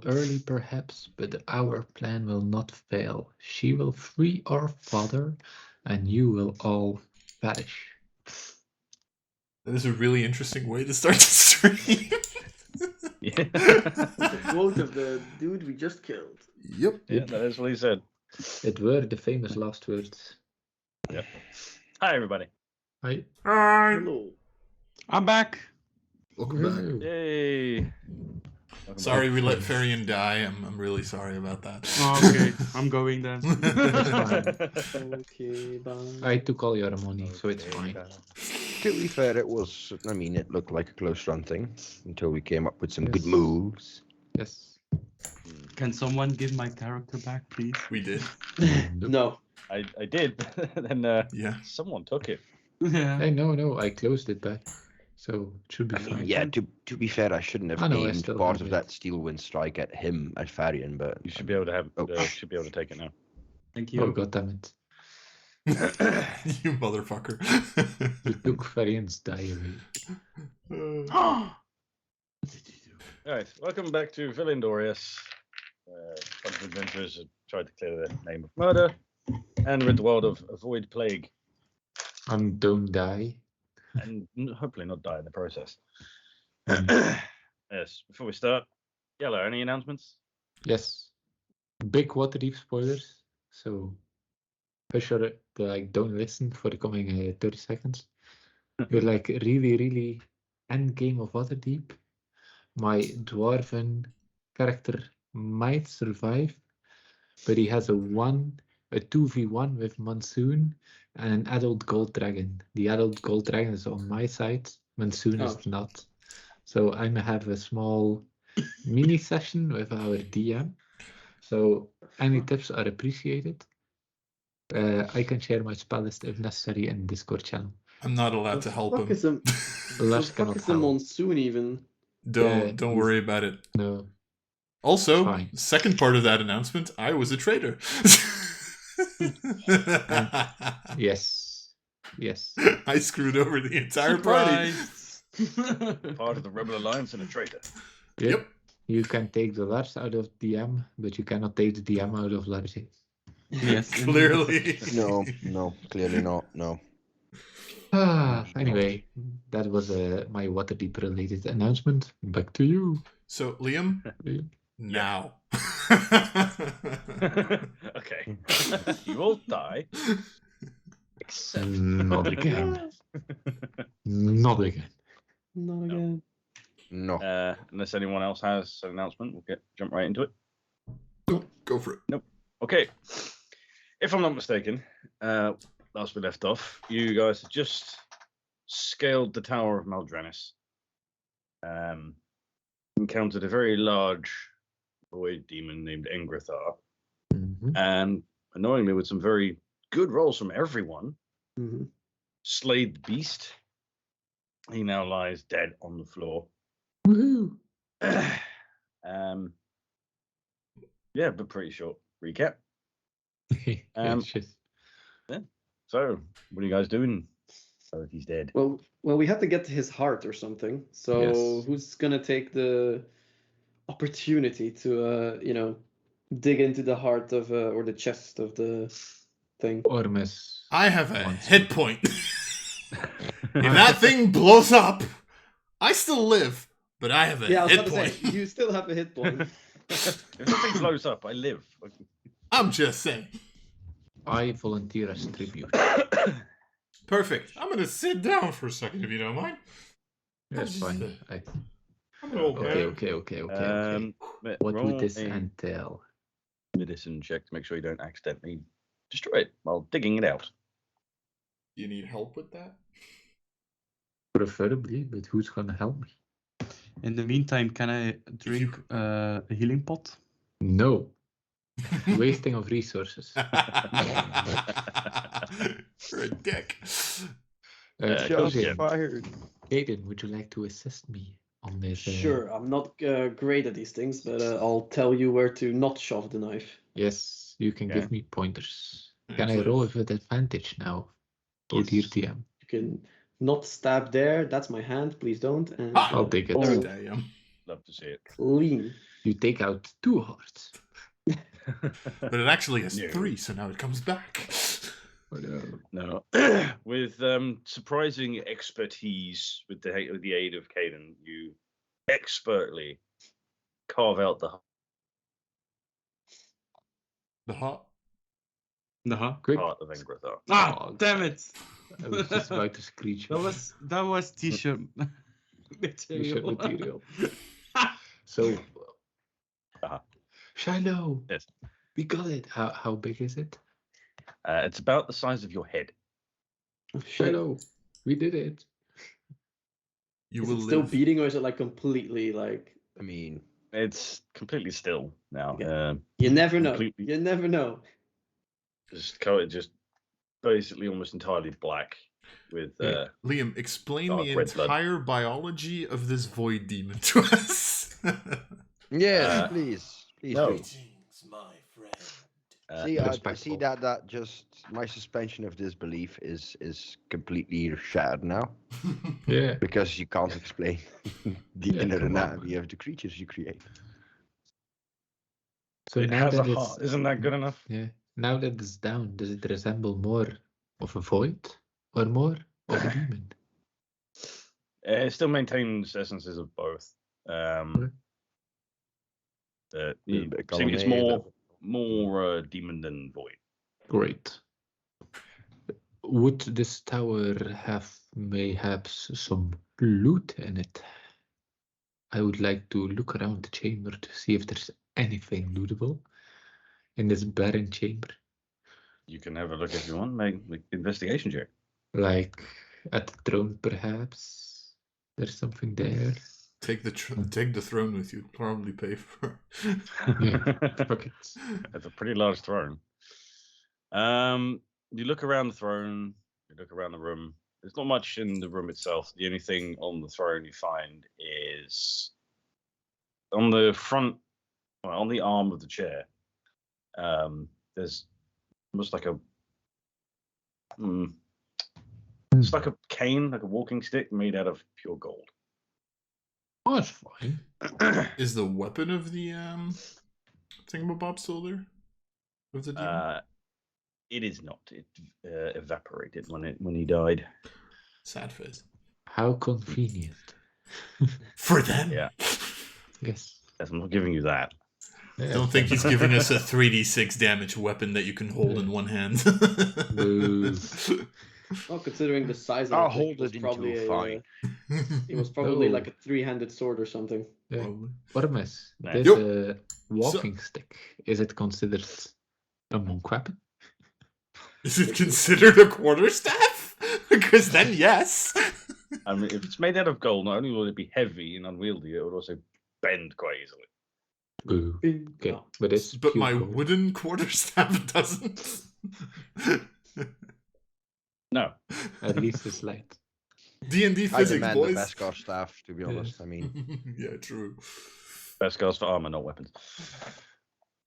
Early perhaps, but our plan will not fail. She will free our father, and you will all perish. That is a really interesting way to start the stream. Yeah. The quote of the dude we just killed. Yep. Yeah, that is what he said. It were the famous last words. Yep. Hi, everybody. Hi. Hello. I'm back. Welcome back. Woo. Yay. Welcome Sorry back. we let Farian die. I'm really sorry about that. Okay, I'm going then. Okay, bye. I took all your money, so it's Okay, fine. bye. To be fair, it was. I mean, it looked like a close run thing until we came up with some good Yes. moves. Yes. Can someone give my character back, please? We did. No. I did, then Yeah. someone took it. Yeah. Hey, no, I closed it back. So it should be I mean, fine. yeah. To be fair, I shouldn't have I know, I aimed still part have of it. that steel wind strike at him at Farian, but You should be able to have. Oh. Should be able to take it now. Thank you. Oh, goddammit. You motherfucker. You took Variant's diary. What did you do? All right, welcome back to Vilin'Dorias. Bunch of adventurers have tried to clear the name of murder and rid the world of avoid plague And don't die. and hopefully not die in the process. Mm. Yes. Before we start, Yellow, any announcements? Yes. Big Waterdeep spoilers. So for sure, don't listen for the coming 30 seconds. You're like really end game of Waterdeep. My dwarven character might survive, but he has a 2v1 with Monsoon and an adult gold dragon. The adult gold dragon is on my side, Monsoon Oh. is not. So I'm gonna have a small mini session with our DM. So any tips are appreciated. I can share my spell list if necessary in Discord channel. I'm not allowed to help him. Is the Lars fuck cannot is the help. monsoon even? Don't he's- worry about it. No. Also, Fine. second part of that announcement, I was a traitor. Yes. I screwed over the entire party. Surprise! Part of the Rebel Alliance and a traitor. Yep. You can take the Lars out of DM, but you cannot take the DM out of Lars. Yes. Clearly. no, clearly not. No. Anyway, that was my Waterdeep related announcement. Back to you. So, Liam, Liam. now. Okay. You will die. Except Not again. Not again. Not again. No. Unless anyone else has an announcement, we'll jump right into it. Go for it. Okay. If I'm not mistaken, last we left off, you guys had just scaled the Tower of Maldranis. Encountered a very large void demon named Engrathar, Mhm. and annoyingly, with some very good rolls from everyone, Mhm. slayed the beast. He now lies dead on the floor. Woohoo! Yeah, but pretty short recap. Good Um, shit. So, what are you guys doing? So that he's dead. Well, we had to get his heart or something. So Yes. who's gonna take the opportunity to dig into the heart of or the chest of the thing? Ormus. I have a Once. hit point. If that thing blows up, I still live, but I have a Yeah, I was hit about to point. say you still have a hit point. If something blows up, I live. I'm just saying. I volunteer as tribute. Perfect. I'm gonna sit down for a second if you don't mind. That's fine. I'm an old man. Okay. What roll would this a entail? medicine check to make sure you don't accidentally destroy it while digging it out. You need help with that? Preferably, but who's gonna help me? In the meantime, can I drink a healing pot? No. Wasting of resources. You're a dick. Shots Caden, fired. Caden, would you like to assist me on this? Sure, I'm not great at these things, but I'll tell you where to not shove the knife. Yes, you can Okay. give me pointers. Can I Excellent. roll with advantage now? Oh dear DM. You can not stab there. That's my hand. Please don't. And Ah! I'll take it. Oh, Oh. damn. Love to see it. clean. You take out 2 hearts. But it actually has No. 3, so now it comes back. Oh, no. No. With surprising expertise, with the aid of Caden, you expertly carve out the The heart. Uh-huh. Quick. heart of Engrathar. Ah, Oh, damn it! I was just about to screech. That was t-shirt T-shirt material. material. So, Shiloh, Yes. we got it. How big is it? It's about the size of your head. Shiloh, we did it. You Is will it still live. beating, or is it like completely like? I mean, It's completely still now. Okay. You never know. Completely. You never know. Just basically almost entirely black with Yeah. Liam, explain Dark the red blood. entire biology of this void demon to us. yes, Uh, please, please no. do. Greetings, my friend. See, I see Respectful. that just my suspension of disbelief is completely shattered now Yeah. because you can't explain the Yeah, inner come on, anatomy man. of the creatures you create. So it now has a that it's heart. Isn't that good enough? yeah, now that it's down, does it resemble more of a void or more of a demon? It still maintains essences of both. It's more demon than void. Great. Would this tower have mayhaps some loot in it? I would like to look around the chamber to see if there's anything lootable in this barren chamber. You can have a look if you want. Make investigation check. Like at the throne, perhaps. There's something there. Take the throne with you. Probably pay for. Yeah, fuck it. It's a pretty large throne. You look around the throne. You look around the room. There's not much in the room itself. The only thing on the throne you find is on the front, well, on the arm of the chair. There's almost like it's like a cane, like a walking stick made out of pure gold. Oh, it's fine. Is the weapon of the thingamabob still there? Of the demon? It is not. It evaporated when he died. Sad face. How convenient. For them. Yeah. Yes. Yes, I'm not giving you that. Yeah, Don't think he's giving us a 3d6 damage weapon that you can hold in one hand. Boo. Well, considering the size of I'll it, hold it probably into a fine. it was probably No. like a three-handed sword or something. Yeah. Probably. Ormus, Nice. this Yup. walking stick, is it considered a monk weapon? Is it considered a quarterstaff? Because then yes. I mean, if it's made out of gold, not only will it be heavy and unwieldy, it would also bend quite easily. Boo. Okay, Oh. but it's But pure my gold. wooden quarterstaff doesn't. No. At least it's light. D&D I physics, demand the boys. Beskar staff, to be honest. I mean, Yeah, true. Best scars for armor, not weapons.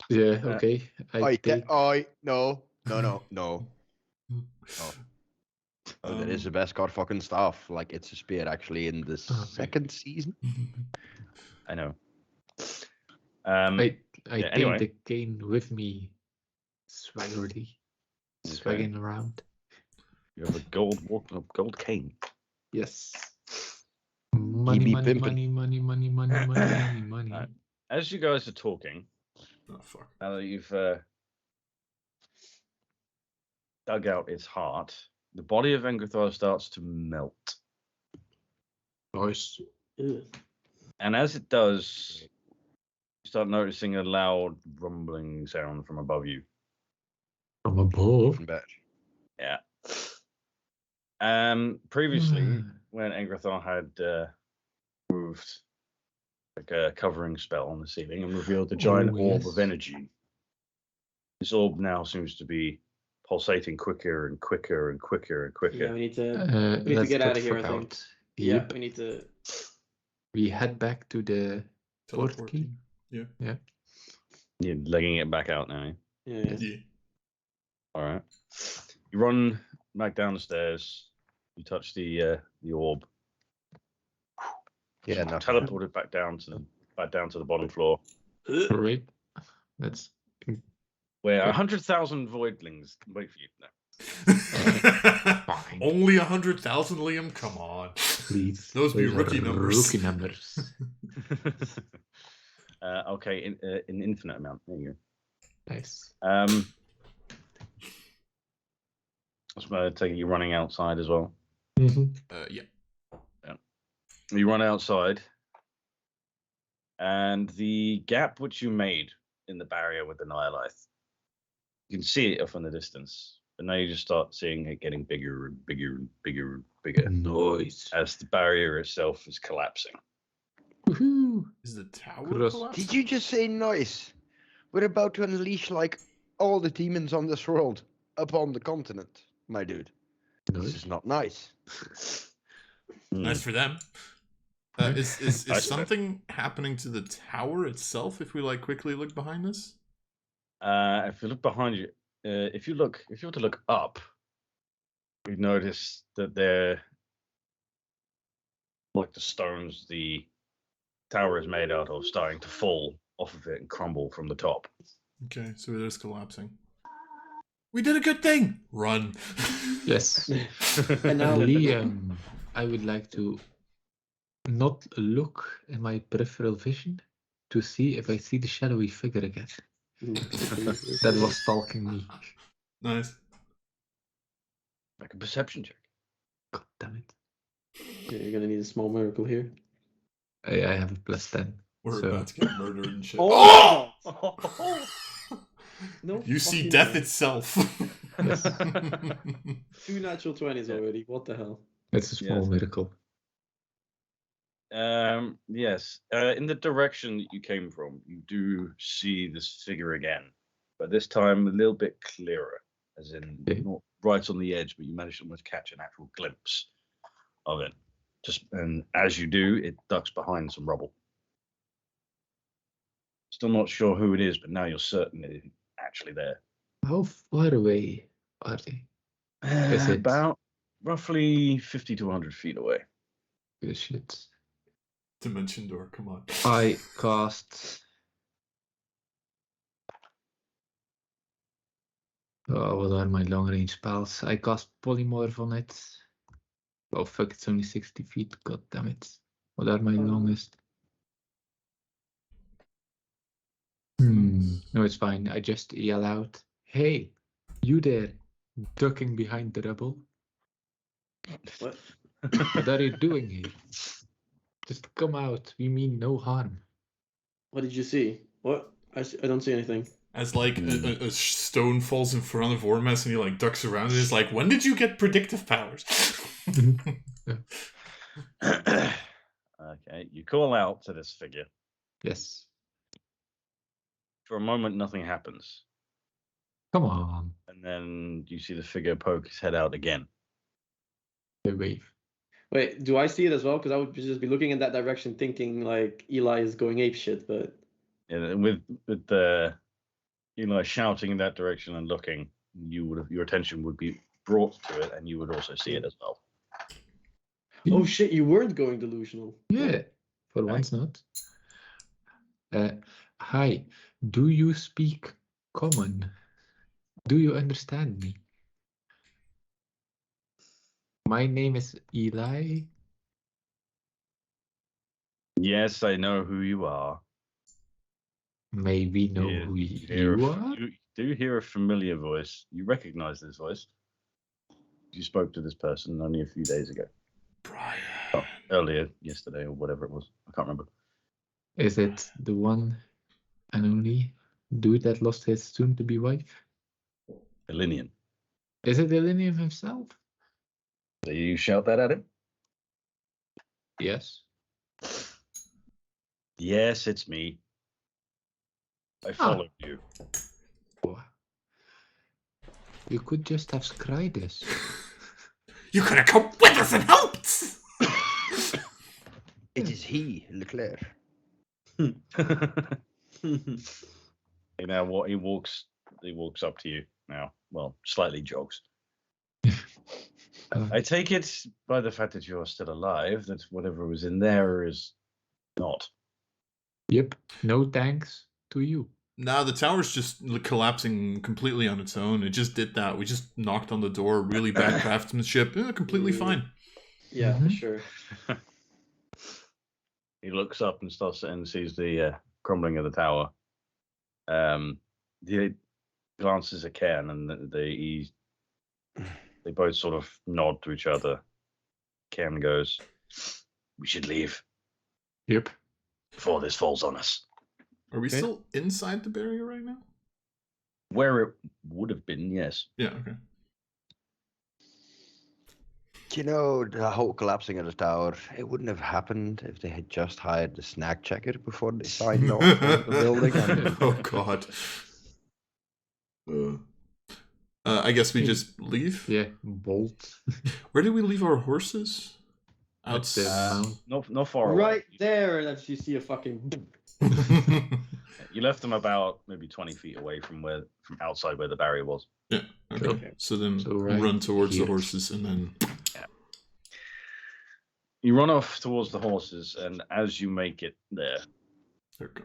Yeah, okay. I take... no. Oh, there is a Beskar fucking staff. Like, it's a spear, actually, in the Okay. second season. I know. I yeah, take anyway. the cane with me, swaggerly, swagging around. You have a gold cane. Yes. Money, be money, pimpin'. money, money, money, money, money, money, money. Alright. As you guys are talking, Oh, fuck. now that you've dug out its heart, the body of Engrathar starts to melt. Nice. Ugh. And as it does, you start noticing a loud rumbling sound from above you. From above. Bad. Yeah. Previously, when Engrathar had moved like a covering spell on the ceiling and revealed the giant orb yes. of energy, this orb now seems to be pulsating quicker and quicker and quicker and quicker. Yeah, we need to Let's get get out of here, I fuck think. out. Yeah, Yep. we need to. We head back to the port key. Teleporting. You're legging it back out now. Yeah. Yeah. All right. You run back down the stairs. You touch the orb. Yeah, nothing. Teleported back down to the bottom floor. Right. That's Where Okay. 100,000 voidlings can wait for you. No. fine. Only 100,000, Liam? Come on. Please. Those be are rookie numbers. Rookie numbers. Okay, in infinite amount. There you Nice. go. I take it you're running outside as well. Yeah. You run outside, and the gap which you made in the barrier with the Nihilith, you can see it off in the distance, but now you just start seeing it getting bigger and bigger and bigger and bigger Noise. as the barrier itself is collapsing. Woohoo! Is the tower Cross- collapsing? Did you just say nice? We're about to unleash like all the demons on this world upon the continent, my dude. This Noise. is not nice. Nice for them. Is I- something happening to the tower itself if we like quickly look behind us? If you look behind you, if you were to look up, you notice that they're like the stones the tower is made out of starting to fall off of it and crumble from the top. Okay, so it is collapsing. We did a good thing! Run. Yes. And now, Liam, I would like to not look in my peripheral vision to see if I see the shadowy figure again. That was stalking me. Nice. Like a perception check. God damn it. yeah, you're gonna need a small miracle here. I have a +10. We're So- about to get murdered and shit. Oh! Oh! No, You see fucking death way. itself. Yes. 2 natural 20s already. What the hell? It's a small Yes. miracle. Yes. In the direction that you came from, you do see this figure again, but this time a little bit clearer, as in Okay. not right on the edge, but you manage to almost catch an actual glimpse of it. And as you do, it ducks behind some rubble. Still not sure who it is, but now you're certain it's actually there. How far away are they? Is it- About roughly 50 to 100 feet away. Good shit. Dimension door, come on. I cast. Oh, what are my long range spells? I cast Polymorph on it. Oh fuck, it's only 60 feet. God damn it. What are my longest? No, it's fine. I just yell out, "Hey, you there, ducking behind the rubble. What? What are you doing here? Just come out. We mean no harm." What did you see? What? I don't see anything. As like a stone falls in front of Ormes and he like ducks around and is like, when did you get predictive powers? Okay, you call out to this figure. Yes. For a moment, nothing happens. Come on. And then you see the figure poke his head out again. The wave. Wait, do I see it as well? Because I would just be looking in that direction, thinking like Eli is going ape shit. But And with the Eli shouting in that direction and looking, your attention would be brought to it, and you would also see it as well. oh shit, you weren't going delusional. Yeah, for Okay. once not. Hi, do you speak common? Do you understand me? My name is Eli. Yes, I know who you are. May we know Yeah, who hear you a- are? You do hear a familiar voice. You recognize this voice. You spoke to this person only a few days ago. Brian. Earlier, yesterday, or whatever it was. I can't remember. Is it the one and only dude that lost his soon-to-be wife? Elinian. Is it Vilin'Dorias himself? So you shout that at him? Yes. Yes, it's me. I followed you. Wow. You could just have scried us. You could have come with us and helped! It is he, Leclerc. You know what? He walks up to you now. Well, slightly jogs. I take it by the fact that you're still alive that whatever was in there is not. Yep. No thanks. to you. Now the tower's just collapsing completely on its own. It just did that. We just knocked on the door. Really bad craftsmanship. Completely fine. Yeah, for sure. He looks up and sees the crumbling of the tower. He glances at Ken, and they both sort of nod to each other. Ken goes, "We should leave Yep. before this falls on us." Are we still inside the barrier right now? Where it would have been, yes. Yeah, okay. You know, the whole collapsing of the tower, it wouldn't have happened if they had just hired the snack checker before they signed off on the building. Oh, God. I guess we just leave? Yeah, bolt. Where did we leave our horses? Outside. Not far away. Right there, that you see a fucking. You left them about maybe 20 feet away from outside where the barrier was. Yeah, okay. Okay. So then right run towards here. the horses and then... Yeah. You run off towards the horses, and as you make it there,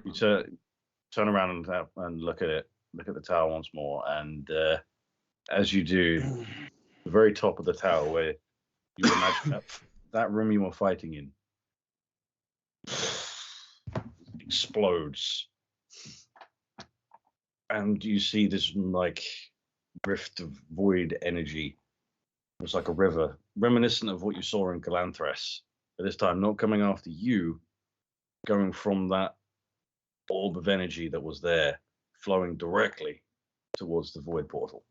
you turn around and look at the tower once more, and as you do, the very top of the tower where you imagine that room you were fighting in explodes, and you see this like rift of void energy. It's like a river, reminiscent of what you saw in Galanthras, but this time not coming after you, going from that orb of energy that was there, flowing directly towards the void portal.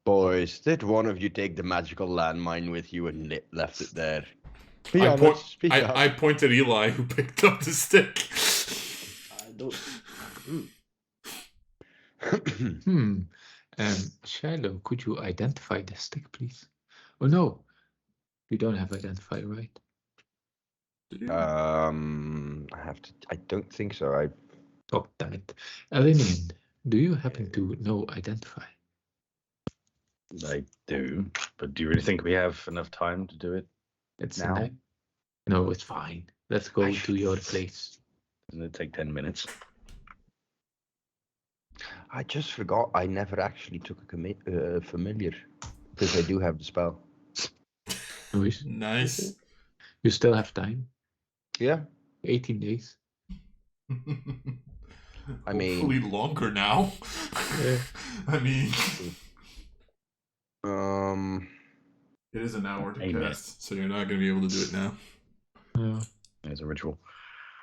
Boys, did one of you take the magical landmine with you and left it there? Be I honest, speak up. I pointed at Eli, who picked up the stick. I don't. Shiloh, could you identify the stick, please? Oh no, we don't have identify, right? I have to. I don't think so. Oh, damn it. Elenian, do you happen to know identify? I do, but do you really think we have enough time to do it? It's Now? No, it's fine. Let's go to your place. Doesn't it take 10 minutes? I just forgot. I never actually took a familiar because I do have the spell. Nice. You still have time. Yeah. 18 days. I mean- Hopefully longer now. Yeah. I mean, Um. it is an hour to Amen. cast, so you're not going to be able to do it now. Yeah. It's a ritual.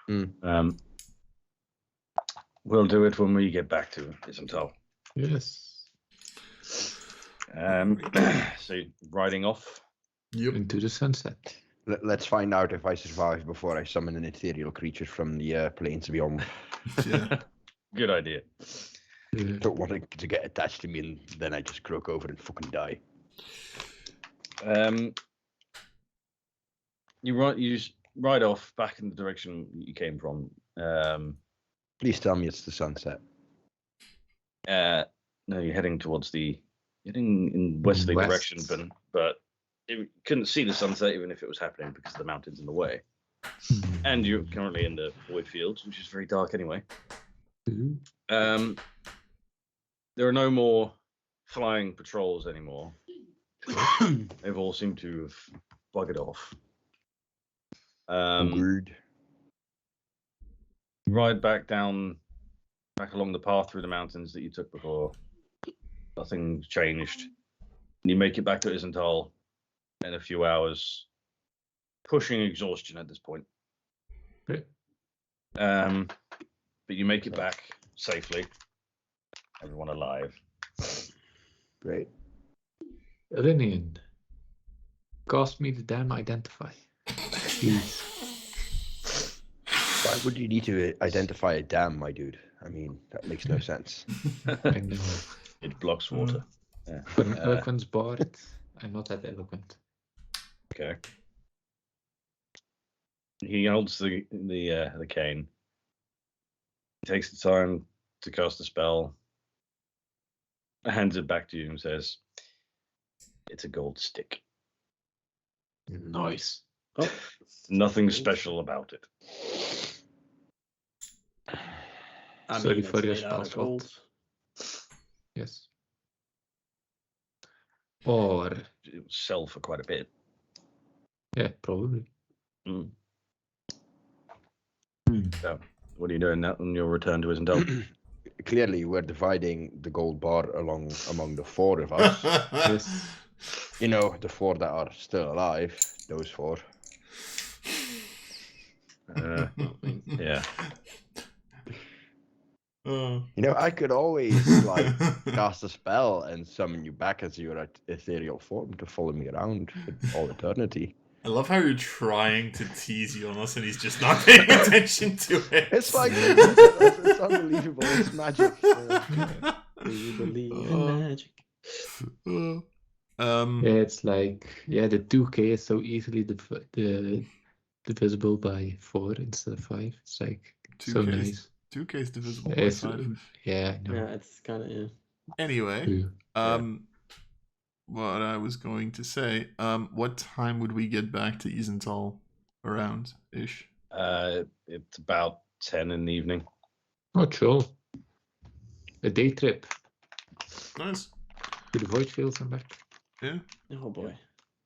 Mm. We'll do it when we get back to Isental. Yes. So riding off. Yep. Into the sunset. Let's find out if I survive before I summon an ethereal creature from the plains beyond. Yeah. Good idea. Yeah. Don't want it to get attached to me and then I just croak over and fucking die. You ride off back in the direction you came from. Please tell me it's the sunset. No, you're heading in westerly West. direction, but you couldn't see the sunset even if it was happening because of the mountains in the way. And you're currently in the void fields, which is very dark anyway. Mhm. There are no more flying patrols anymore. They've all seemed to have buggered off. Weird. Ride back along the path through the mountains that you took before. Nothing's changed. You make it back to Isental in a few hours, pushing exhaustion at this point. Okay. But you make it back safely. Everyone alive. Great. Elenian, cast me the damn identify. Please. Why would you need to identify a dam, my dude? I mean, that makes no sense. I know. It blocks water. Yeah. But an eloquence bard, I'm not that eloquent. Okay. He holds the cane. He takes the time to cast the spell, hands it back to you, and says, "It's a gold stick. Nice. Nothing special about it." I Sorry mean, for it's your made out of spell gold. slot. Yes. Or It would sell for quite a bit. yeah, probably. Mm. So, what are you doing now on your return to Isendel? Clearly, we're dividing the gold bar among the 4 of us. Yes. You know, the 4 that are still alive. Those 4. Yeah. You know, I could always like cast a spell and summon you back as your ethereal form to follow me around for all eternity. I love how you're trying to tease Jonas and he's just not paying attention to it. It's like it's unbelievable. It's magic. Do you believe in magic? Yeah, it's like the 2K is so easily divisible by 4 instead of 5. It's like so 2K is nice. 2K is divisible by It's, 5. yeah, I know. Yeah, it's kind of Anyway, Yeah. what I was going to say, what time would we get back to Isental around ish? It's about 10 in the evening. Oh, chill. A day trip Nice. to the void fields and back. Yeah. Oh boy.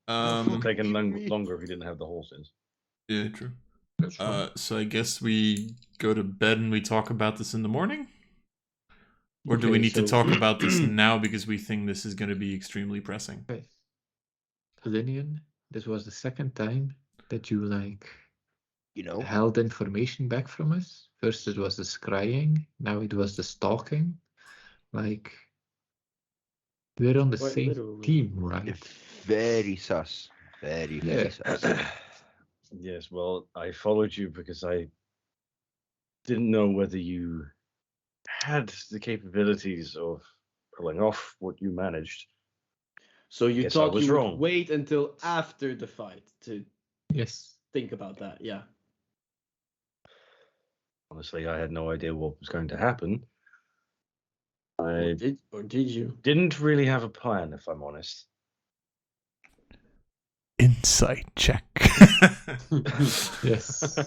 It would have taken me. longer if you didn't have the horses. Yeah, true. That's fun. So I guess we go to bed and we talk about this in the morning? Or do we Okay, need to so- talk about this now because we think this is going to be extremely pressing? Okay. Linian, this was the second time that you You know, held information back from us. First it was the scrying, now it was the stalking. Like, we're on the Quite same literally. team, right? very sus. Very, very sus. Yes, well, I followed you because I didn't know whether you had the capabilities of pulling off what you managed. So you Guess I thought was you would wrong. wait until after the fight to Yes. think about that? Yeah. Honestly, I had no idea what was going to happen. I Or did you? didn't really have a plan, if I'm honest. Insight check. Yes.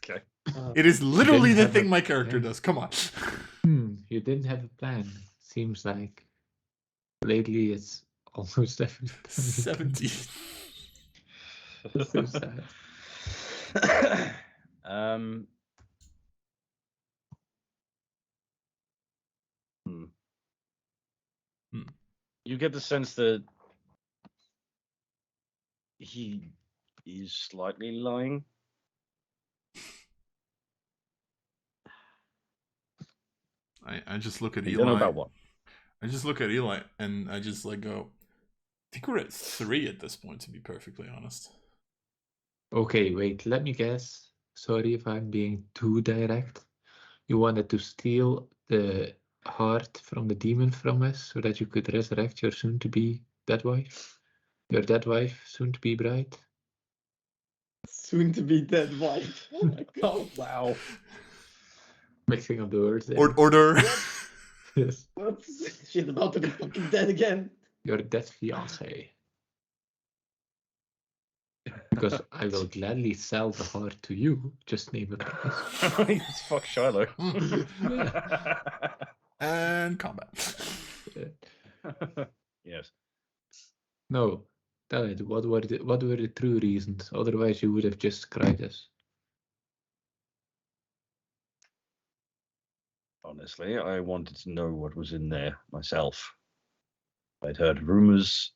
Okay. It is literally the have thing a my character plan. does. Come on. You didn't have a plan. Seems like lately it's almost every time. you do 70. it. That's so sad. You get the sense that he is slightly lying. I just look at You Eli. don't know about what. I just look at Eli and I just go, I think we're at 3 at this point, to be perfectly honest. Okay, wait, let me guess. Sorry if I'm being too direct. You wanted to steal the heart from the demon from us so that you could resurrect your soon-to-be dead wife? Your dead wife, soon-to-be bride? Soon to be dead wife. Oh my god. Wow. Mixing up the words there. Order. Yes. Whoops. She's about to be fucking dead again. Your dead fiancé. Because I will gladly sell the heart to you. Just name a price. Fuck Shiloh. And combat. Yes. No, tell it. What were the true reasons? Otherwise, you would have just cried us. Honestly, I wanted to know what was in there myself. I'd heard rumors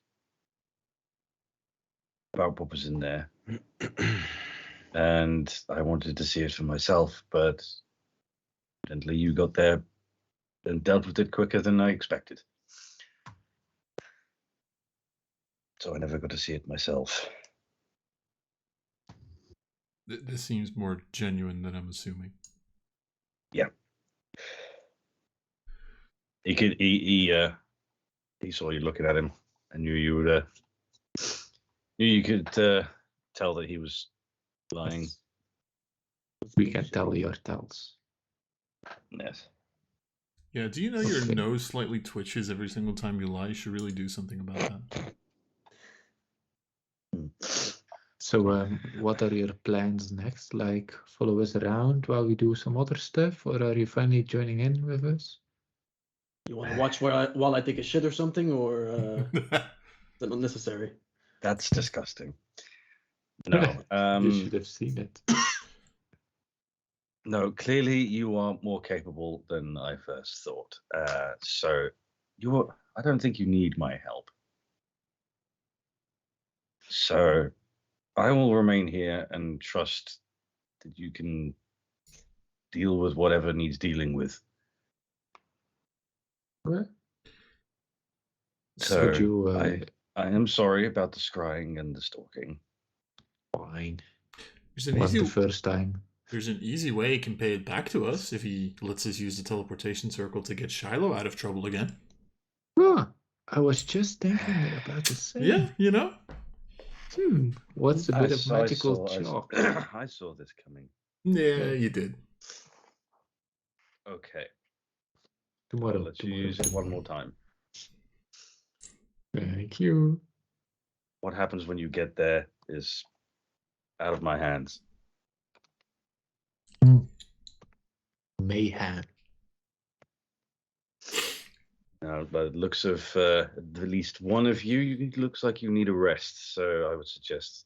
about what was in there, and I wanted to see it for myself, but evidently you got there and dealt with it quicker than I expected. So I never got to see it myself. This seems more genuine than I'm assuming. Yeah. He saw you looking at him and knew you would knew you could tell that he was lying. We can tell your tells. Yes. Yeah, do you know your Okay. nose slightly twitches every single time you lie? You should really do something about that. So, what are your plans next? Like, follow us around while we do some other stuff, or are you finally joining in with us? You want to watch while I take a shit or something, or is that unnecessary? That's disgusting. No. You should have seen it. No, clearly you are more capable than I first thought. So I don't think you need my help. So I will remain here and trust that you can deal with whatever needs dealing with. What? So Would you, I am sorry about the scrying and the stalking. fine. There's an Wasn't easy the first time. There's an easy way he can pay it back to us if he lets us use the teleportation circle to get Shiloh out of trouble again. Oh, I was just thinking about the same. Yeah, you know? What's a bit of magical I chalk? I saw this coming. Yeah, you did. Okay. Tomorrow. I'll let you use it one more time. Thank you. What happens when you get there is out of my hands. Mayhem. Now, by the looks of at least one of you, it looks like you need a rest. So I would suggest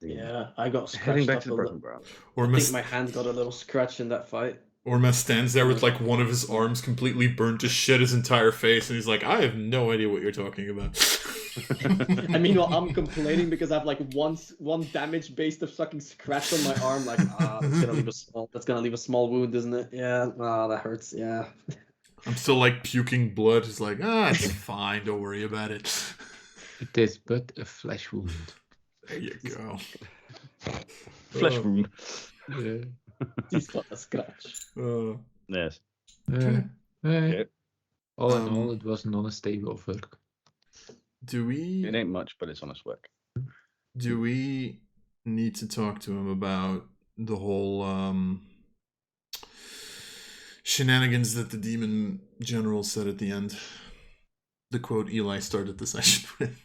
Yeah, I got heading scratched back up to a the little. broken ground. Or I Miss think my hand got a little scratch in that fight. Or Mess stands there with like one of his arms completely burnt to shit his entire face, and he's like, I have no idea what you're talking about. I mean, well, I'm complaining because I have like one damage based of fucking scratch on my arm. Like, that's gonna leave a small wound, isn't it? Yeah, that hurts. Yeah. I'm still like puking blood. It's like, it's fine, don't worry about it. It is but a flesh wound. There you go. Flesh wound. Yeah. He's got a scratch. Yes. Okay. All in Um, all, it was an honest day of work. Do we It ain't much, but it's honest work. do we need to talk to him about the whole shenanigans that the demon general said at the end? The quote Eli started the session with.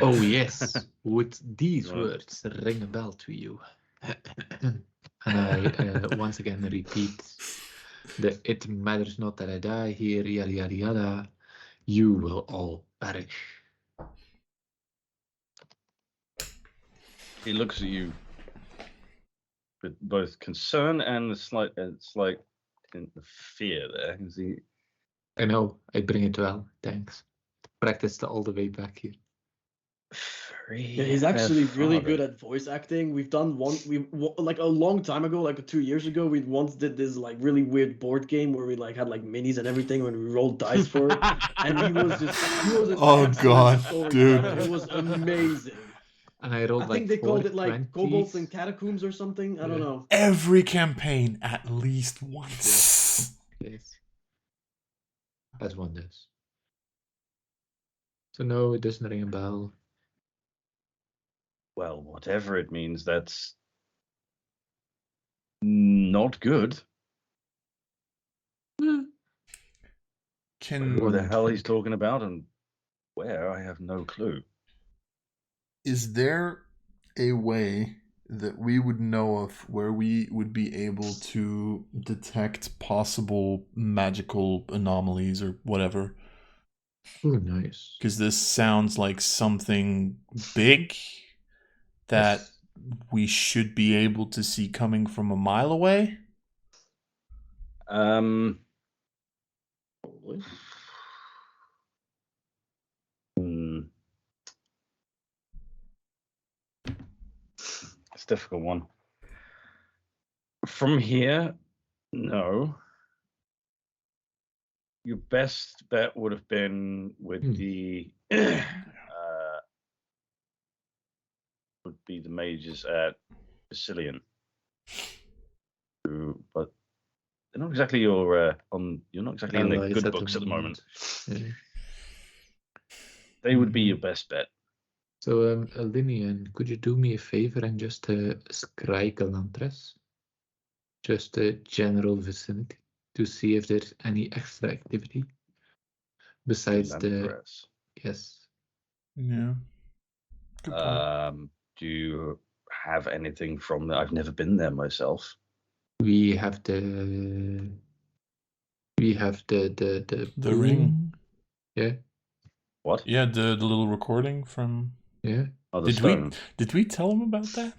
Oh yes, would these Right. words ring a bell to you? And I once again repeat that it matters not that I die here, yada yada yada. You will all perish. He looks at you with both concern and a slight fear there. Is he? I know, I bring it well, thanks. Practiced all the way back here. Yeah, he's actually really good at voice acting. We've done like a long time ago, like 2 years ago, we once did this like really weird board game where we like had like minis and everything when we rolled dice for it, and he was an Oh, excellent God, storyteller. dude. It was amazing. And I rolled I think like they called it like 420s. kobolds and catacombs or something. I don't Yeah. know. Every campaign at least once. Yes. As one does. So no, it doesn't ring a bell. Well, whatever it means, that's not good. Can Who the Wouldn't hell he's think. talking about and where, I have no clue. Is there a way that we would know of where we would be able to detect possible magical anomalies or whatever? Oh, nice. Because this sounds like something big that Yes. we should be able to see coming from a mile away. Probably. It's a difficult one. From here, no. Your best bet would have been with the would be the mages at Basilian. But they're not exactly you're not exactly in the Allies good at books at the moment. Yeah. They would be your best bet. So, Linian, could you do me a favor and just scry Galantras? Just a general vicinity to see if there's any extra activity besides the Vilin'Dorias. yes. Yeah. Good point. Do you have anything from there? I've never been there myself. We have the The ring. Yeah. What? Yeah, the little recording from. Yeah. Oh, the stone. Did we tell him about that?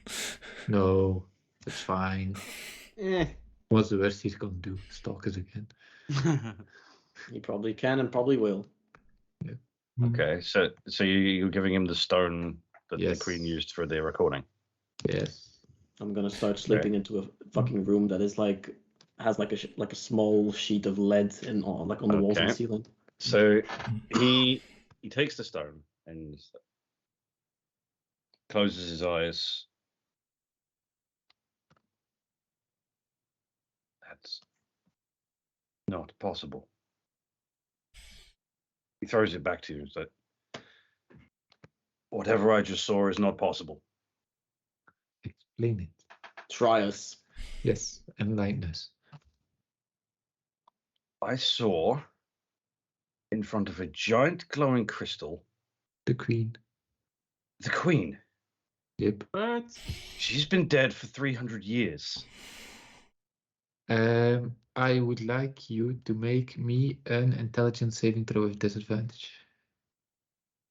No, it's fine. What's the worst he's gonna do? Stalk us again. He probably can and probably will. Okay, so you're giving him the stone that the Yes. Queen used for the recording. Yes. I'm gonna start slipping into a fucking room that is has like a small sheet of lead on the walls and Okay. ceiling. So he takes the stone and closes his eyes. That's not possible. He throws it back to you. So whatever I just saw is not possible. Explain it. Try us. Yes. Enlighten us. I saw in front of a giant glowing crystal The Queen. the Queen. Yep. What? She's been dead for 300 years. I would like you to make me an intelligence saving throw with disadvantage.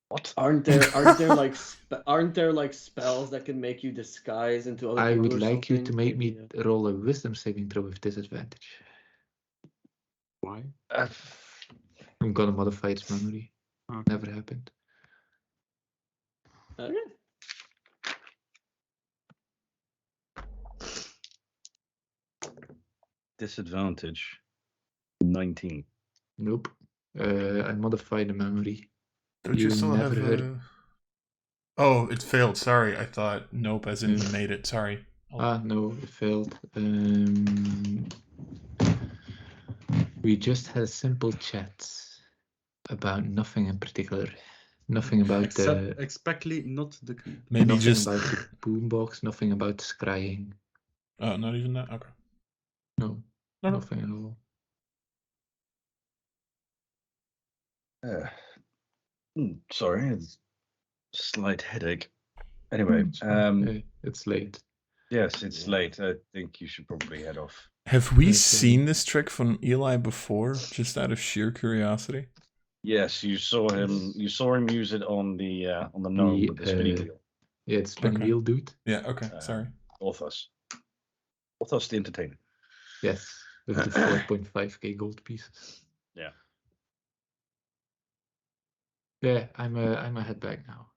What? Aren't there like spells that can make you disguise into other I people would or like you to something? make Maybe, me roll a wisdom saving throw with disadvantage. Why? I'm gonna modify its memory. Okay. Never happened. Okay. Disadvantage 19. Nope. I modify the memory. Don't you You still have never heard- Oh, it failed. Sorry, I thought nope, as in Yeah. made it. Sorry. No, it failed. We just had a simple chat about nothing in particular. Nothing about Except the exactly not the Queen. Maybe nothing just. about the boombox. Nothing about scrying. Oh, not even that. Okay. No, No. nothing at all. Sorry, it's a slight headache. Anyway, It's fine. It's late. yes, it's late. I think you should probably head off. Have we Okay. seen this trick from Eli before? Just out of sheer curiosity. Yes, you saw him. You saw him use it on the gnome with the spinning wheel. Yeah, it's spinning Okay. wheel dude. Yeah. Okay. Sorry. Orthos the entertainer. Yes, with the 4.5k gold pieces. Yeah. Yeah, I'm a head back now.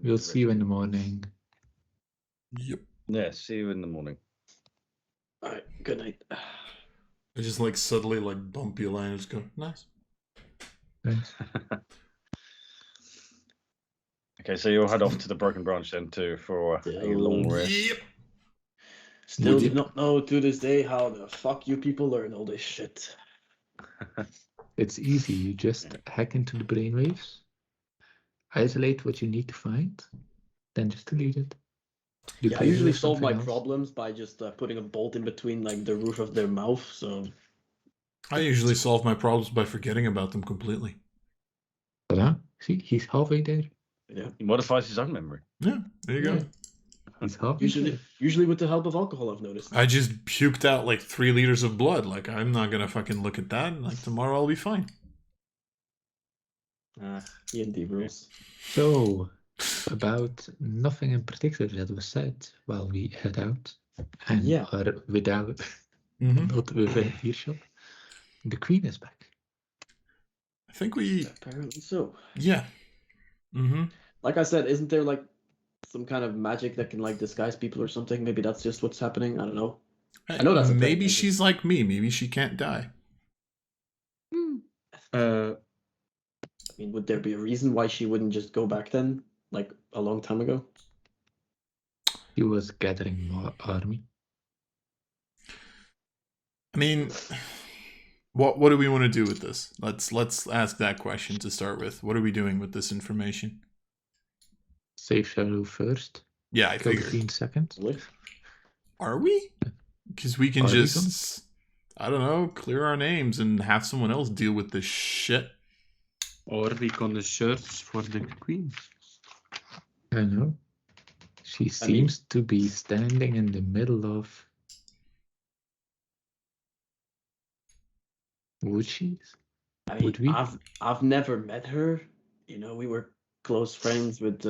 We'll see you in the morning. Yep. Yeah, see you in the morning. All right. Good night. I just like subtly like bump Eli and just go nice. Thanks. Okay, so you'll head off to the Broken Branch then for a long rest. Yep. Still Yep. do not know to this day how the fuck you people learn all this shit. It's easy. You just hack into the brainwaves, isolate what you need to find, then just delete it. You Yeah, I play usually with solve my something else. problems by just putting a bolt in between like the roof of their mouth. So I usually solve my problems by forgetting about them completely. Ta-da. See, he's halfway there. yeah, He modifies his own memory. Yeah. There you go. Yeah. He's halfway there. usually with the help of alcohol, I've noticed. I just puked out like 3 liters of blood. Like I'm not gonna fucking look at that. Like tomorrow I'll be fine. D&D rules. So, about nothing in particular that was said while we head out and Yeah. are without, Mm-hmm. not within earshot. The Queen is back. I think we. Apparently so. Yeah. Mm-hmm. Like I said, isn't there like some kind of magic that can like disguise people or something? Maybe that's just what's happening. I don't know. I know that's a thing, Maybe I she's just- like me. Maybe she can't die. I mean, would there be a reason why she wouldn't just go back then, like a long time ago? He was gathering more army. I mean, what do we want to do with this? Let's ask that question to start with. What are we doing with this information? Save Shadow first. Yeah, I Kill the figured. Queen second. Really? Are we? Because we can Are we just, I don't know, clear our names and have someone else deal with this shit. Or we can search for the queen. I know. She seems to be standing in the middle of... Would she? I mean, Would we? I've never met her. You know, we were close friends with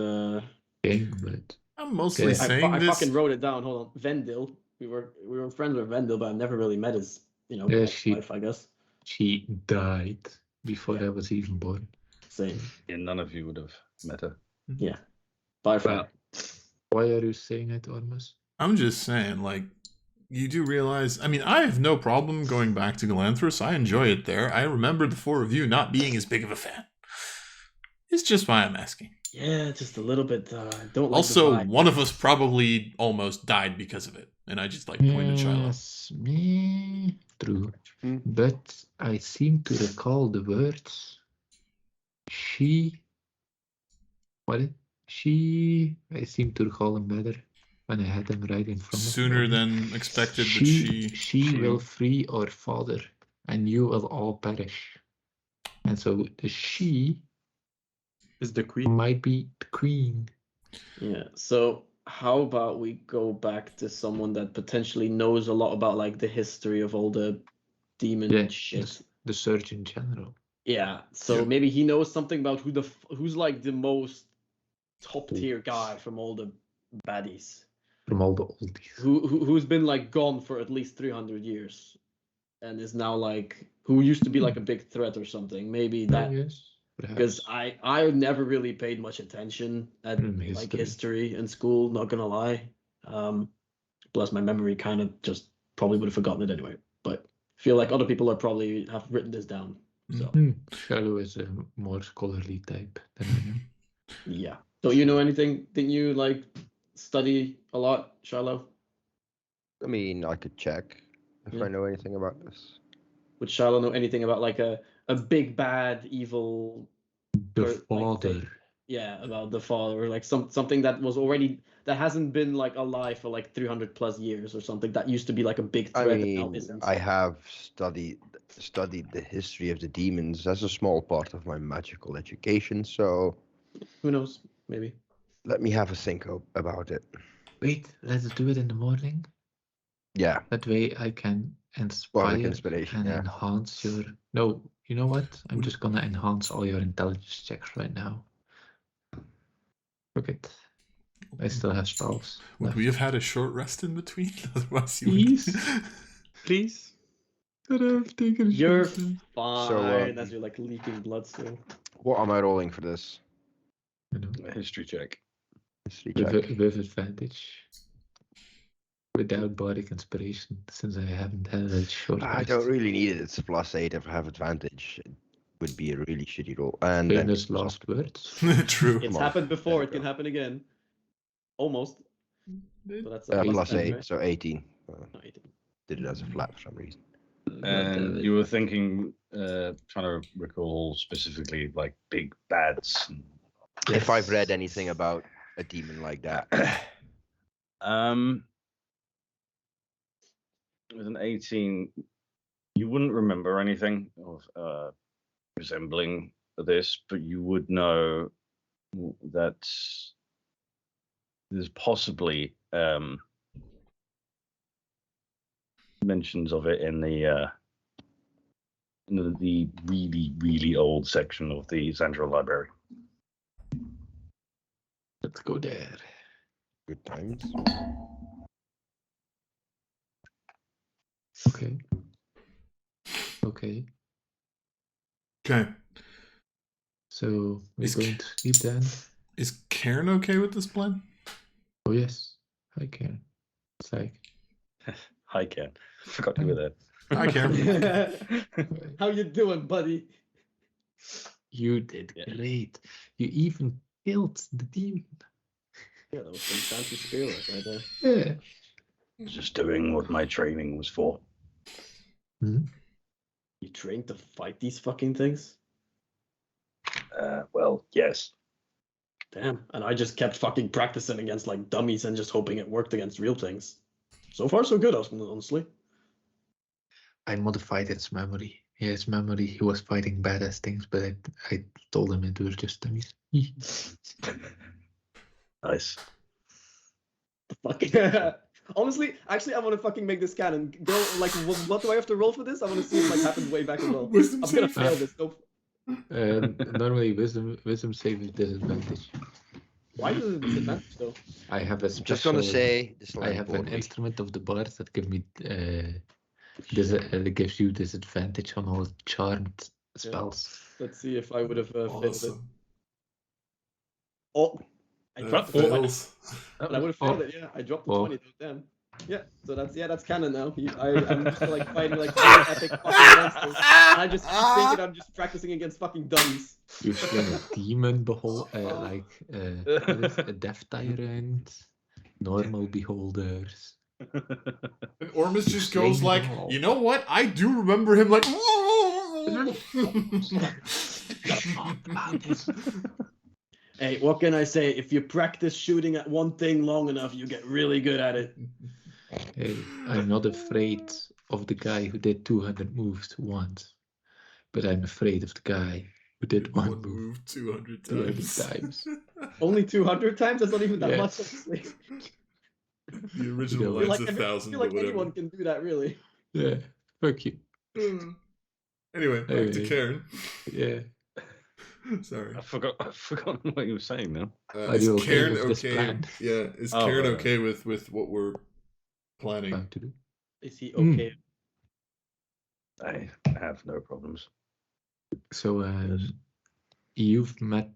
King, but... I'm mostly Okay. saying I this. fucking wrote it down. Hold on, Vendil. We were friends with Vendil, but I never really met his wife, I guess. She died before I was even born. Same. Yeah, none of you would have met her. Yeah. Bye, friend. Why are you saying it, Ormus? I'm just saying, like, you do realize, I mean, I have no problem going back to Galanthus. I enjoy it there. I remember the four of you not being as big of a fan. It's just why I'm asking. Yeah, just a little bit. Don't like Also, the vibe. one of us probably almost died because of it. And I just, like, pointed Shiloh. Yes, me. True. But I seem to recall the words. She... What? She... I seem to recall them better when I had them right in front of me. Sooner than expected, but She will free our father, and you will all perish. And so the she Is the queen. might be the queen. Yeah. So how about we go back to someone that potentially knows a lot about like the history of all the demon shit. The Surgeon General. Yeah. So maybe he knows something about who's like the most top tier guy from all the baddies. From all the oldies. Who's been like gone for at least 300 years, and is now like who used to be like a big threat or something. Maybe that. Yes. Because I never really paid much attention at like history in school, not gonna lie. Plus my memory kind of just probably would have forgotten it anyway. But I feel like other people are probably have written this down. So Shiloh is a more scholarly type than I am. Yeah. Don't you know anything? Didn't you like study a lot, Shiloh? I mean, I could check if I know anything about this. Would Shiloh know anything about like a big bad evil father? Yeah, about the father, or like something that was already that hasn't been like alive for like 300 plus years or something that used to be like a big threat. I mean, I have studied the history of the demons as a small part of my magical education, so who knows? Maybe. Let me have a think about it. Wait, let's do it in the morning. Yeah. That way I can inspire and enhance your... No, you know what? I'm just gonna enhance all your intelligence checks right now. Look it. I still have spells. Would we have had a short rest in between? Otherwise, Please. You're fine. As you're like leaking blood still. What am I rolling for this? A history check. With advantage. Without bardic inspiration, since I haven't had a short rest. I don't really need it. It's +8 if I have advantage. It would be a really shitty roll. And famous last words. True. It's happened before. It can happen again. Almost. But that's +8, right? So 18. 18. Did it as a flat for some reason. And you were thinking, trying to recall specifically like big bads. If I've read anything about a demon like that. With an 18, you wouldn't remember anything of resembling this, but you would know that there's possibly mentions of it in the really, really old section of the Central Library. Let's go there. Good times. Okay. So we're going to sleep then. Is Karen okay with this plan? Oh yes. Hi Karen. It's like Hi Ken. Forgot you were there. Hi Karen. How you doing, buddy? You did great. You even killed the demon. Yeah, that was some fancy spear work right there. Yeah. Just doing what my training was for. You trained to fight these fucking things? Well, yes. Damn. And I just kept fucking practicing against like dummies and just hoping it worked against real things. So far, so good, honestly. I modified its memory. his memory, he was fighting badass things, but I told him it was just dummies. Nice. Fuck. Honestly, actually, I want to fucking make this canon. Go, like, what do I have to roll for this? I want to see if, like, happened way back as well. Wisdom I'm gonna save. fail this. Go. Normally, wisdom save is disadvantage. Why is it a disadvantage, though? I have a I'm just gonna special. say this I have an instrument of the bard that give me that gives you disadvantage on all charmed spells. Let's see if I would have failed it. Awesome. Oh, I That dropped the 20. fails. But I would have failed it, yeah. I dropped the 20, though, damn. Yeah, so that's canon now. I'm just like fighting like really epic fucking monsters. And I just keep thinking I'm just practicing against fucking dummies. You sling a demon what is it? A death tyrant, normal beholders. And Ormus just Slaying goes like, them all. you know what? I do remember him like. Hey, what can I say? If you practice shooting at one thing long enough, you get really good at it. Hey, I'm not afraid of the guy who did 200 moves once, but I'm afraid of the guy who did one move 200 200 times. times. Only 200 times? That's not even that Yeah. much, honestly. The original I feel line's I 1,000, feel but like whatever. anyone can do that, really. Yeah, fuck you. Anyway, back to Anyway. Karen. Yeah. Sorry. I've forgotten what you were saying now. Are Is you okay Karen with this okay? plan? Yeah, is Oh, Karen right. okay with what we're planning? About to do. Is he okay? I have no problems. So Yes. you've met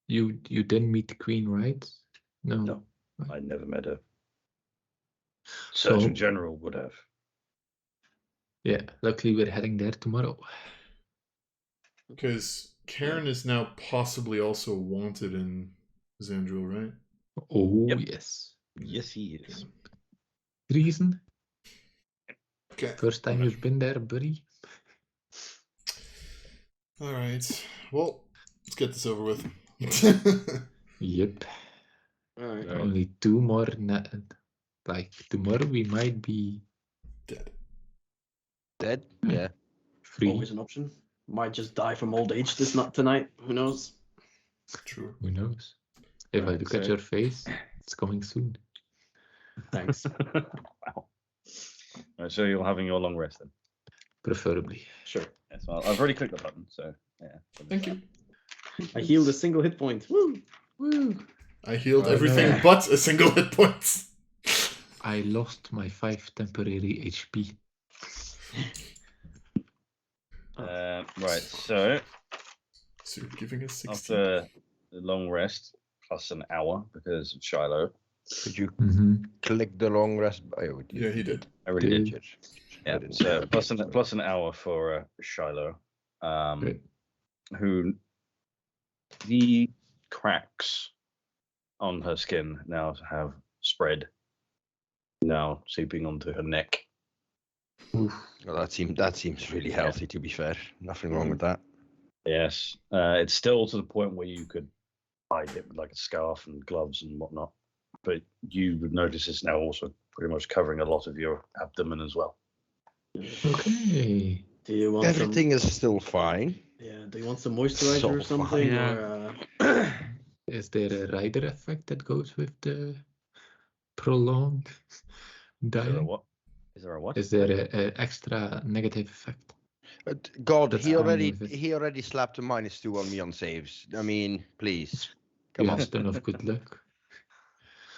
you didn't meet the queen, right? No. I never met her. So- Surgeon General would have. Yeah, luckily we're heading there tomorrow. Because Karen is now possibly also wanted in Xandril, right? Oh Yep. yes. Yes, he is. Reason? Okay. First time you've been there, buddy. All right. Well, let's get this over with. Yep. Alright. Right. Only two more like tomorrow we might be Dead. Dead? Yeah. free. Always an option. Might just die from old age tonight. Who knows? True. Who knows? If I Right, look at so- your face, it's coming soon. Thanks. Wow. Right, so you're having your long rest then? Preferably. Sure. Yes, well, I've already clicked the button, so yeah. Thank you. I healed a single hit point. Woo! Woo! I healed Oh, everything no. but a single hit point. I lost my 5 temporary HP. Right, so So you're giving us 16. after the long rest plus an hour because of Shiloh, Could you Mm-hmm. click the long rest? Oh, Yeah, he did. I already Did- did. Cheers. I Yeah, didn't so see that. plus an hour for Shiloh, Great. who the cracks on her skin now have spread, now seeping onto her neck. Oof. Well, that seems really healthy. To be fair, nothing wrong with that. Yes, it's still to the point where you could hide it with like a scarf and gloves and whatnot, but you would notice it's now also pretty much covering a lot of your abdomen as well. Okay. Do you want Everything is still fine. some? Yeah. Do you want some moisturizer So or something? fine. Or Is there a rider effect that goes with the prolonged Is there a dying? what? Is there a what? Is there a extra negative effect? God, That's he fine already with it. he already slapped a -2 on me on saves. I mean, please, come You on. have ton of good luck.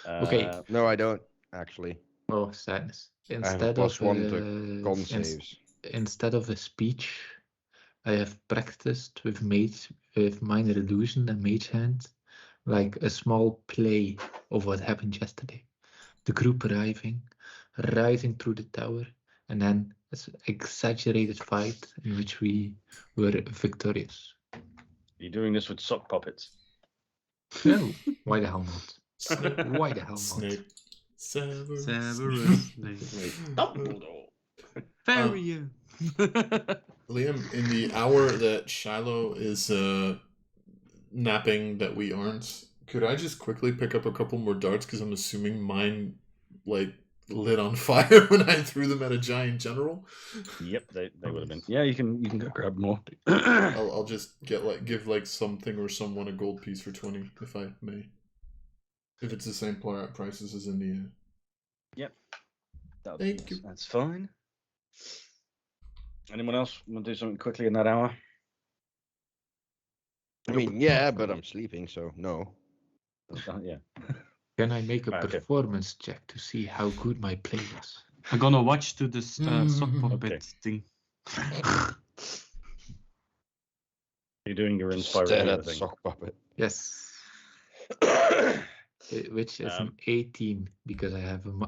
Okay. No, I don't actually. Oh, sadness. I have Instead a +1 of to con saves. instead of a speech, I have practiced with minor illusion and mage hand, like a small play of what happened yesterday. The group arriving, rising through the tower, and then an exaggerated fight in which we were victorious. You're doing this with sock puppets. No, why the hell not? Snape. Why the hell not? Snape. Severus. Severus Snape. Dumbledore. Varian. Liam, in the hour that Shiloh is napping that we aren't, could I just quickly pick up a couple more darts? Because I'm assuming mine, like, lit on fire when I threw them at a giant general. Yep, they would have been. Yeah, you can go grab more. I'll just give like something or someone a gold piece for 20 if I may. If it's the same prices as India. Yep. Thank you. That's fine. Anyone else want to do something quickly in that hour? I mean, yeah, but I'm sleeping, so no. Yeah. Can I make a Okay. performance check to see how good my play was? I'm gonna watch to this sock puppet thing. You're doing your Stare inspiration at thing. sock puppet. Yes. Which is an 18 because I have a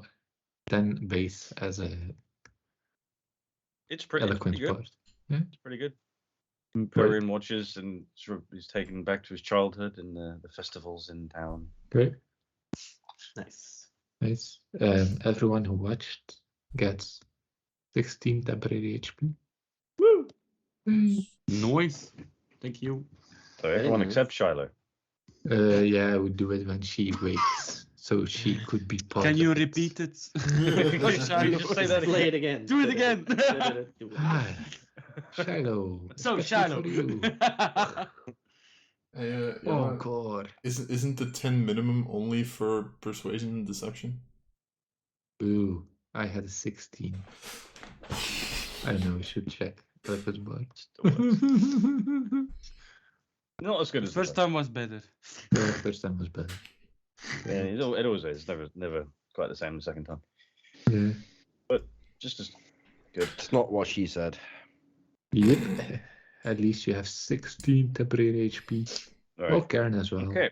10 base as a It's pretty eloquent good. part. Yeah. It's pretty good. Perrin watches and sort of is taken back to his childhood and the festivals in town. Great. Nice. Nice. Everyone who watched gets 16 temporary HP. Woo! Noise. Thank you. So everyone nice. except Shiloh. Yeah, I would do it when she wakes, so she could be part Can of you it. repeat it? Just say that Play it again. Do it again. Ah, Shiloh. So, especially Shiloh. for you. Oh Yeah, god. isn't the 10 minimum only for persuasion and deception? Ooh, I had a 16. I know, I should check. That was bad. Not as good The as first time was better. Yeah, first time was better. Yeah, it always is. Never quite the same the second time. Yeah. But just as good. It's not what she said. Yep. At least you have 16 temporary HP. All Oh, right. Karen as well. Okay.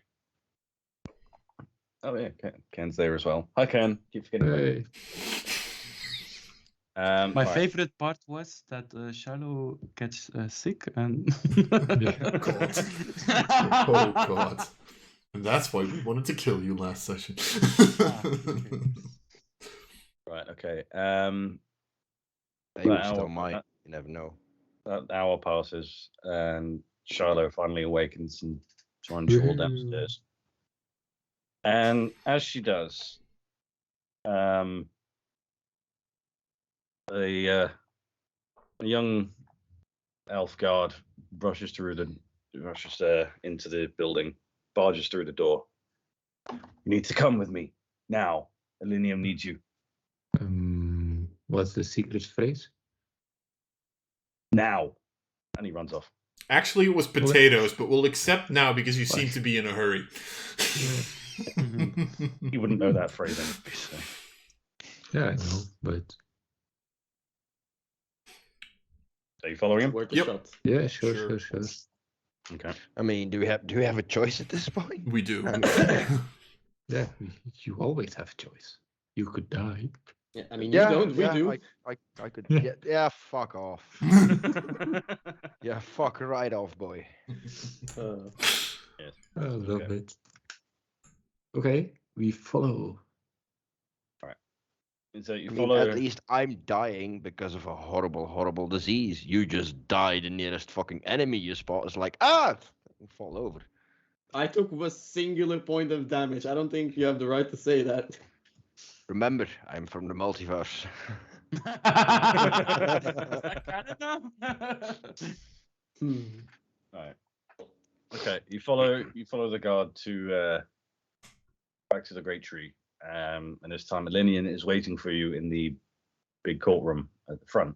Oh yeah, Ken's there as well. Hi Ken. Keep forgetting about you. Hey. My right. favorite part was that Shiloh gets sick and. God. Oh god. And that's why we wanted to kill you last session. Right. Okay. They That still hour- might. You never know. That hour passes, and Shiloh finally awakens and tries to fall downstairs. And as she does, a young elf guard rushes into the building, barges through the door. You need to come with me now. Elenium needs you What's the secret phrase? now, and he runs off. Actually, it was potatoes, but we'll accept now because you seem to be in a hurry. You wouldn't know that phrase anyway. So. Yeah, I know, but Are you following him? Worth a Yep. shot. yeah, sure. Okay. I mean, do we have a choice at this point? We do. Yeah, you always have a choice. You could die. Yeah, I mean, you don't. We do. I could. Yeah, fuck off. Yeah, fuck right off, boy. Yes. I love Okay. it. Okay, we follow. So you I mean, follow. at least I'm dying because of a horrible, horrible disease. You just die. The nearest fucking enemy you spot is like, fall over. I took a singular point of damage. I don't think you have the right to say that. Remember, I'm from the multiverse. All right. Okay, you follow the guard to back to the great tree, and this time Elenian is waiting for you in the big courtroom at the front.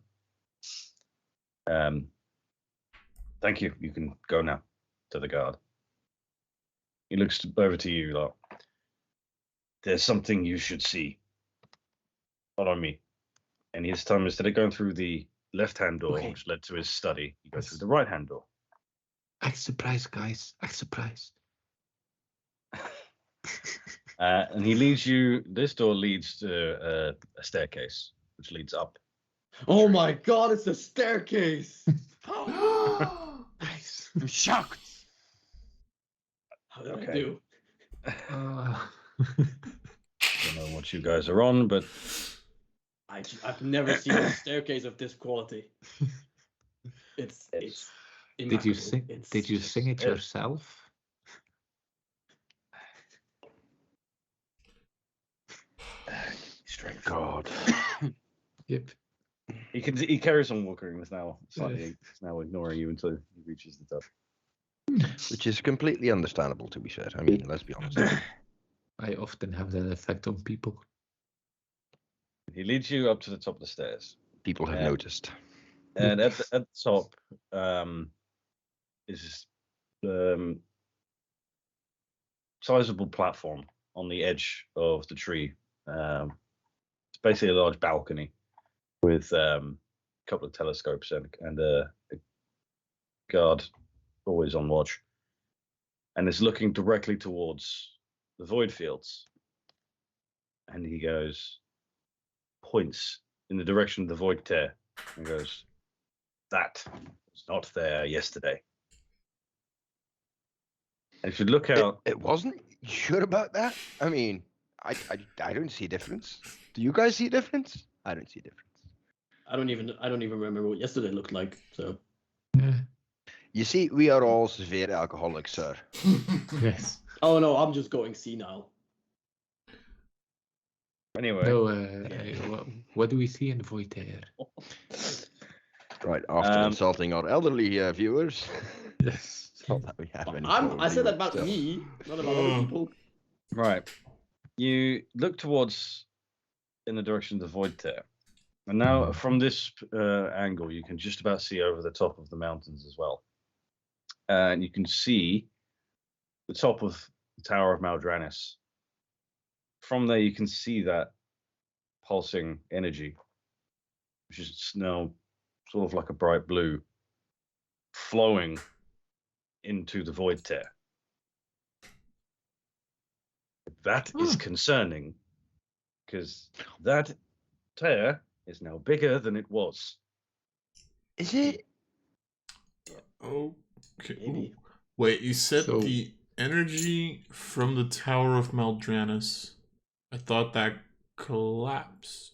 Thank you. You can go now. To the guard. He looks over to you like, there's something you should see. Follow me. And this time, instead of going through the left-hand door, Okay. which led to his study, you go through the right-hand door. Act surprised, guys. Act surprised. And he leads you. This door leads to a staircase, which leads up. Oh my god, it's a staircase! Nice. I'm shocked. How did I Okay. do? Don't know what you guys are on, but I've never seen a staircase of this quality. It's Did you immaculable. sing? It's Did you just- sing it yourself? strength. God. Yep. He carries on walking. He's now ignoring you until he reaches the top. Which is completely understandable, to be fair. I mean, let's be honest. I often have that effect on people. He leads you up to the top of the stairs. People have noticed. And at the top is sizable platform on the edge of the tree. It's basically a large balcony with a couple of telescopes and a guard always on watch. And it's looking directly towards the void fields. And he points in the direction of the void tear and goes, "That was not there yesterday." And if you look out, It wasn't? You sure about that? I mean, I don't see a difference. Do you guys see a difference? I don't see a difference. I don't even remember what yesterday looked like. So Yeah. You see, we are all severe alcoholics, sir. Yes. oh no, I'm just going senile. anyway, No, what do we see in the void there? Right, after Um, insulting our elderly viewers. Yes. Not that we have any I said that but about still. me, not about other people. right. You look towards in the direction of the void tear. And now from this angle, you can just about see over the top of the mountains as well. And you can see the top of the Tower of Maldranis. From there, you can see that pulsing energy, which is now sort of like a bright blue, flowing into the void tear. That is concerning, because that tear is now bigger than it was. Is it? Okay. Maybe. Ooh. Wait, you said So- the energy from the Tower of Maldranis. I thought that collapsed.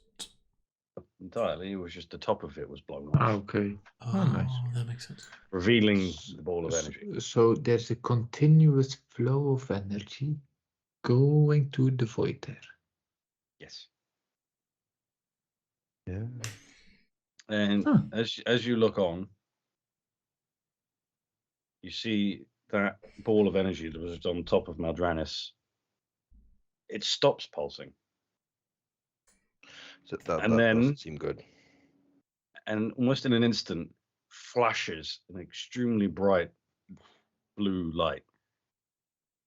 Entirely, it was just the top of it was blown off, Okay. Oh, nice. that makes sense. revealing the ball of energy. So there's a continuous flow of energy going to the void there. Yes. Yeah. And Huh. as you look on, you see that ball of energy that was on top of Maldranis. It stops pulsing, So that And then- doesn't seem good. and almost in an instant, flashes an extremely bright blue light,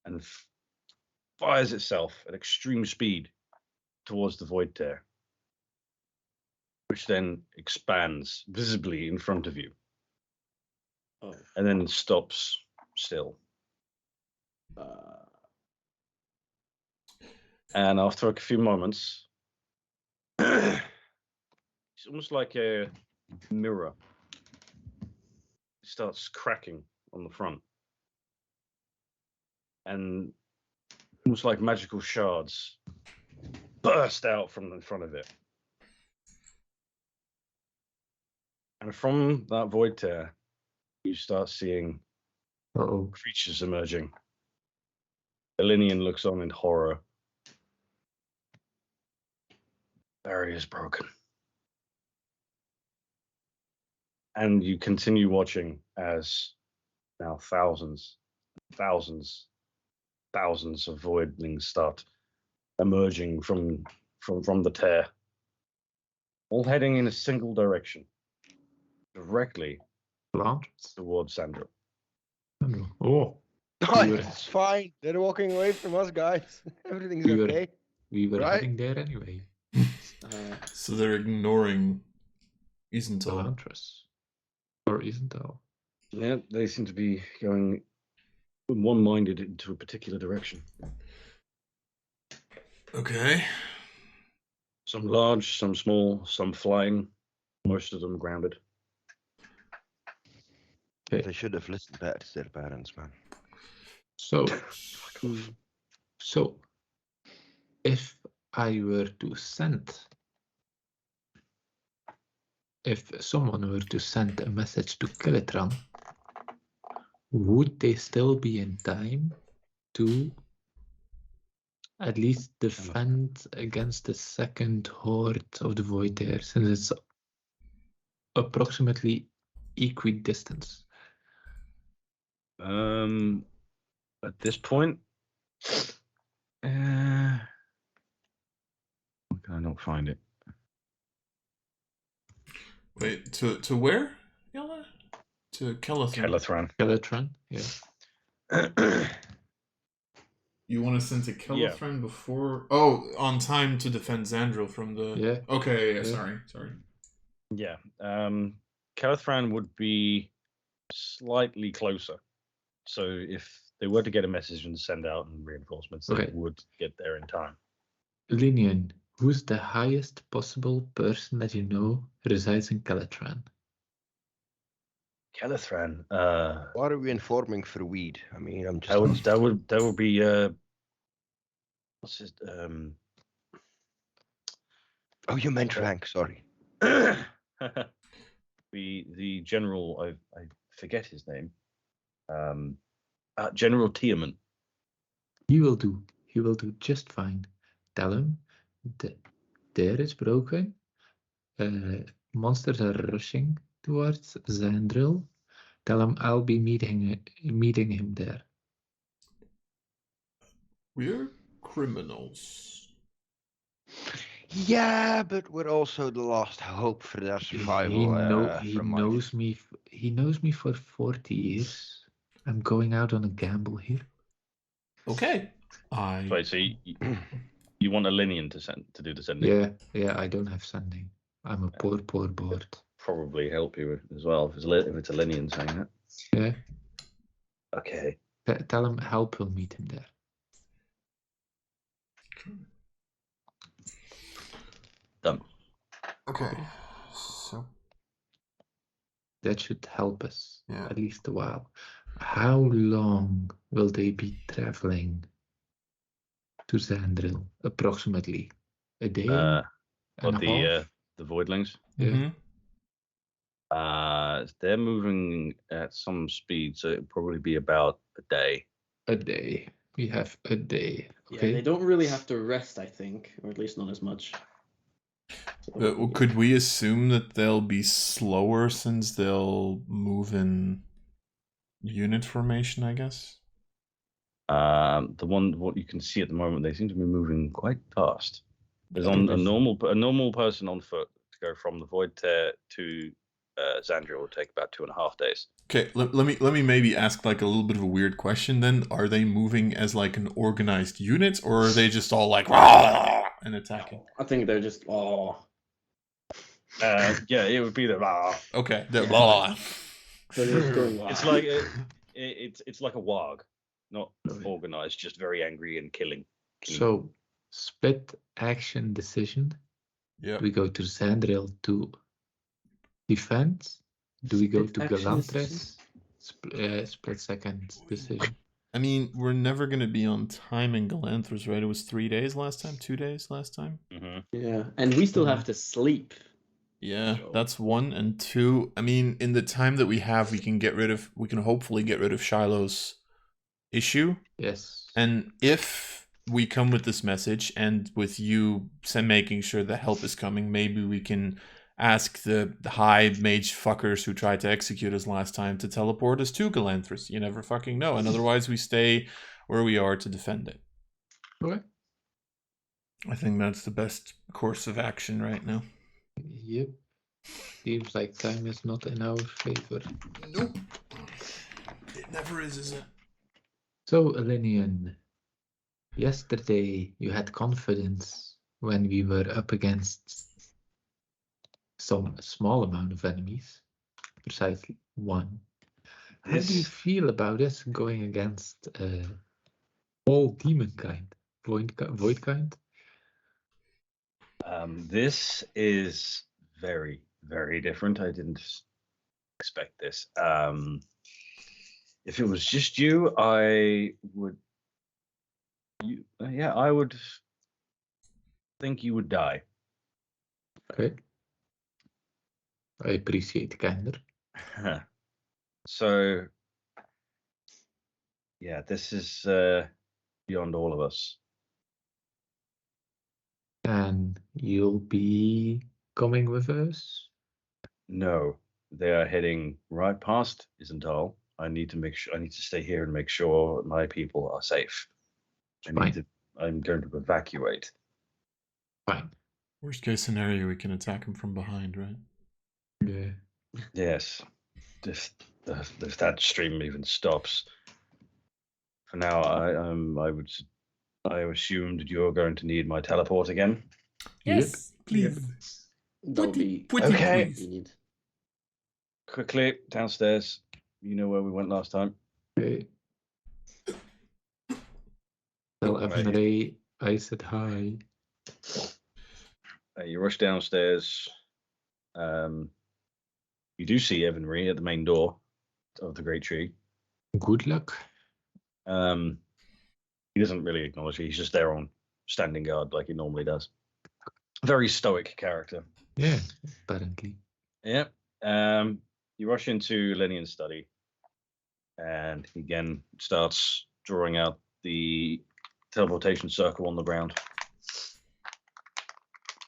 and fires itself at extreme speed towards the void tear, which then expands visibly in front of you, Oh. and then stops still. And after a few moments, it's almost like a mirror. It starts cracking on the front. And almost like magical shards burst out from the front of it. And from that void tear, you start seeing Uh-oh. creatures emerging. Elinian looks on in horror. Barrier is broken. And you continue watching as now thousands of voidlings start emerging from the tear, all heading in a single direction, directly Plant? towards Sandra. Oh, It's fine. They're walking away from us, guys. Everything's We were- okay. we were Right. heading there anyway. So they're ignoring Isental. Elantris. Or Isental. Yeah, they seem to be going one-minded into a particular direction. Okay. Some large, some small, some flying, most of them grounded. They should have listened better to their parents, man. So, if I were to if someone were to send a message to Kilitran, would they still be in time to at least defend against the second horde of the void there, since it's approximately equidistant. At this point, why can I not find it? Wait, to where, Yella? To Kelethran. Kelethran. Yeah. You want to send to Kelethran before? Oh, on time to defend Xandril from the. Yeah. Okay. Yeah. Yeah. Sorry. Yeah. Kelethran would be slightly closer. So if they were to get a message and send out reinforcements, they would get there in time. Linian, who's the highest possible person that you know resides in Kelethran? Kelethran. What are we informing for weed? I mean, I'm just. That would be what's his Oh, you meant rank. Sorry. the general. I forget his name. General Tierman. He will do. He will do just fine. Tell him the there is broken. Monsters are rushing towards Xandril. Tell him I'll be meeting him there. We're criminals. Yeah, but we're also the last hope for their survival. He knows me. He knows me for 40 years. I'm going out on a gamble here. Okay. Wait, so you want a Linian to do the sending? Yeah. I don't have sending. I'm a poor board. Probably help you as well if it's a Linian saying that. Yeah. Okay. Tell him help will meet him there. Done. Okay. So that should help us at least a while. How long will they be traveling to Xandril? Approximately a day and a half? The Voidlings? Yeah. They're moving at some speed, so it'll probably be about a day. A day. We have a day. Okay. Yeah, they don't really have to rest, I think, or at least not as much. So could we assume that they'll be slower since they'll move in unit formation, I guess? What you can see at the moment, they seem to be moving quite fast. There's a normal person on foot to go from the Void Tear to Xandril will take about 2.5 days. Okay, let me maybe ask like a little bit of a weird question then. Are they moving as like an organized unit, or are they just all like and attacking? I think they're just yeah, it would be the Okay, they're blah. They're just going It's like it's like a warg, not organized, just very angry and killing. So split action decision. Yeah. Do we go to Xandril to defend? Do we go to Galantris? Split second decision. I mean, we're never going to be on time in Galantris, right? It was 3 days last time, 2 days last time. Mm-hmm. Yeah, and we still have to sleep. Yeah, that's 1, and 2. I mean, in the time that we have, we can hopefully get rid of Shiloh's issue. Yes. And if we come with this message, and with you making sure that help is coming, maybe we can ask the high mage fuckers who tried to execute us last time to teleport us to Galantris. You never fucking know. And otherwise we stay where we are to defend it. Okay. I think that's the best course of action right now. Yep. Seems like time is not in our favor. Nope. It never is it? So, Alinian, yesterday you had confidence when we were up against some small amount of enemies, precisely 1. How do you feel about us going against all demon kind, void kind? This is very, very different. I didn't expect this. If it was just you, I would think you would die. Okay. I appreciate the candor. So, yeah, this is beyond all of us. And you'll be coming with us? No, they are heading right past Isental. I need to make sure. I need to stay here and make sure my people are safe. Fine. I'm going to evacuate. Fine. Worst case scenario, we can attack him from behind, right? Yeah. Yes, if that stream even stops. For now, I assumed that you're going to need my teleport again. Yes, please. That'll be Put it, Okay. convenient. Quickly downstairs. You know where we went last time. Okay. Tell Evan Right. Ray I said hi. You rush downstairs. You do see Evan Ree at the main door of the Great Tree. Good luck. He doesn't really acknowledge you. He's just there on standing guard like he normally does. Very stoic character. Yeah, apparently. Yeah. You rush into Lenian's study, and he again starts drawing out the teleportation circle on the ground.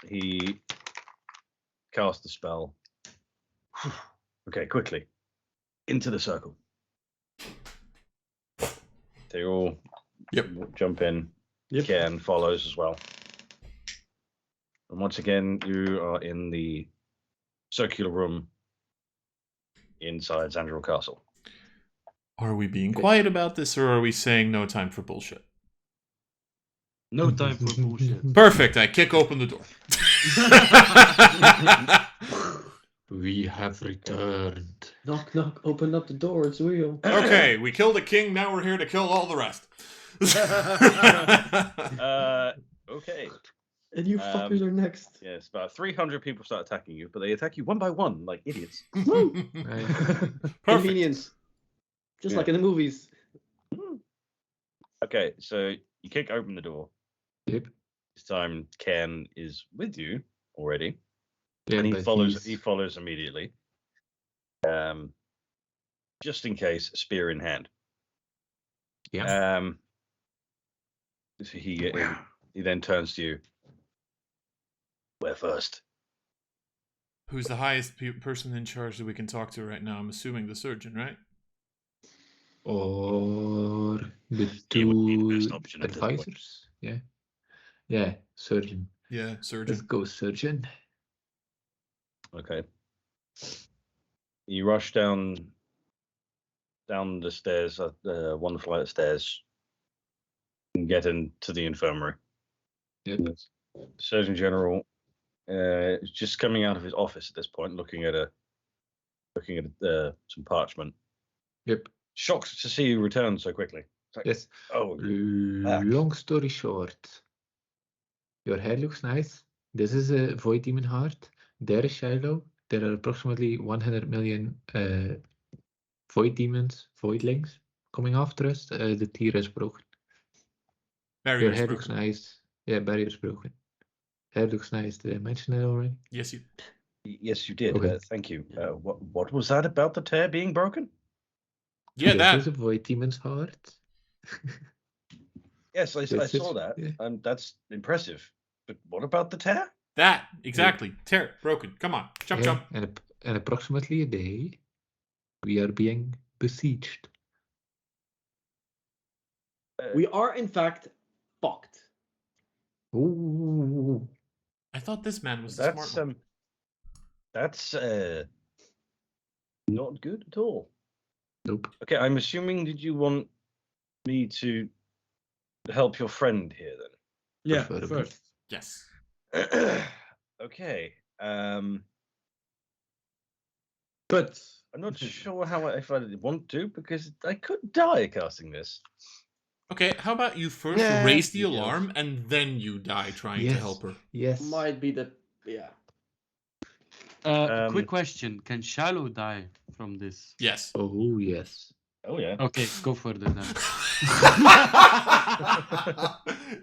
He casts the spell. Okay, quickly. Into the circle. They all jump in. Yep. Ken follows as well. And once again, you are in the circular room inside Zandril Castle. Are we being quiet about this, or are we saying no time for bullshit? No time for bullshit. Perfect. I kick open the door. We have returned. Knock, knock, open up the door, it's real. Okay, we killed a king, now we're here to kill all the rest. Okay. And you fuckers are next. Yes, about 300 people start attacking you, but they attack you one by one like idiots. Perfect. Convenience. Just Yeah. like in the movies. Okay, so you kick open the door. Yep. This time Ken is with you already. Yeah, And he but follows he's- immediately. Just in case, spear in hand. Yeah. So he then turns to you. Where first? Who's the highest person in charge that we can talk to right now? I'm assuming the surgeon, right? Or the He would be the two best option at this point. advisors. Yeah. Yeah, surgeon. Yeah, Let's surgeon. go, surgeon. Okay. You rush down the stairs, one flight of stairs, and get into the infirmary. Yep. The Surgeon General is just coming out of his office at this point, looking at some parchment. Yep. Shocked to see you return so quickly. It's like, Yes. oh, back. Long story short, your hair looks nice. This is a void demon heart. There is Shiloh. There are approximately 100 million void demons, voidlings coming after us. The tier is broken. Your Barrier's hair broken. looks nice. Yeah, barrier is broken. Hair looks nice. Did I mention that already? Yes, you. Yes, you did. Okay. Thank you. What was that about the tear being broken? Yeah, This that. is a void demon's heart. Yes, I This saw is- that. yeah. That's impressive. But what about the tear? That. Exactly. Tear. Broken. Come on. Jump, Yeah, jump. and approximately a day, we are being besieged. We are, in fact, fucked. Ooh. I thought this man was the smart one. That's not good at all. Nope. Okay, I'm assuming did you want me to help your friend here Yeah, Preferably. first. Yes. then? Okay. But I'm not sure if I want to because I could die casting this. Okay, how about you first Yeah, raise the you alarm and then you die trying to Yes. help her? Yes. might be the Quick question: can Shiloh die from this? Yes. Oh, yes. Oh yeah. Okay, go for it then.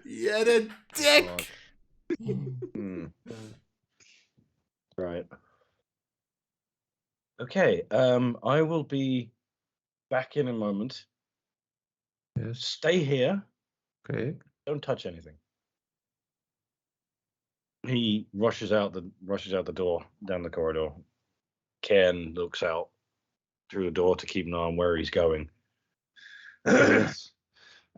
Yeah, the dick. Hmm. Right. Okay. I will be back in a moment. Yes. Stay here. Okay. Don't touch anything. He rushes out the door down the corridor. Ken looks out through the door to keep an eye on where he's going. Yes.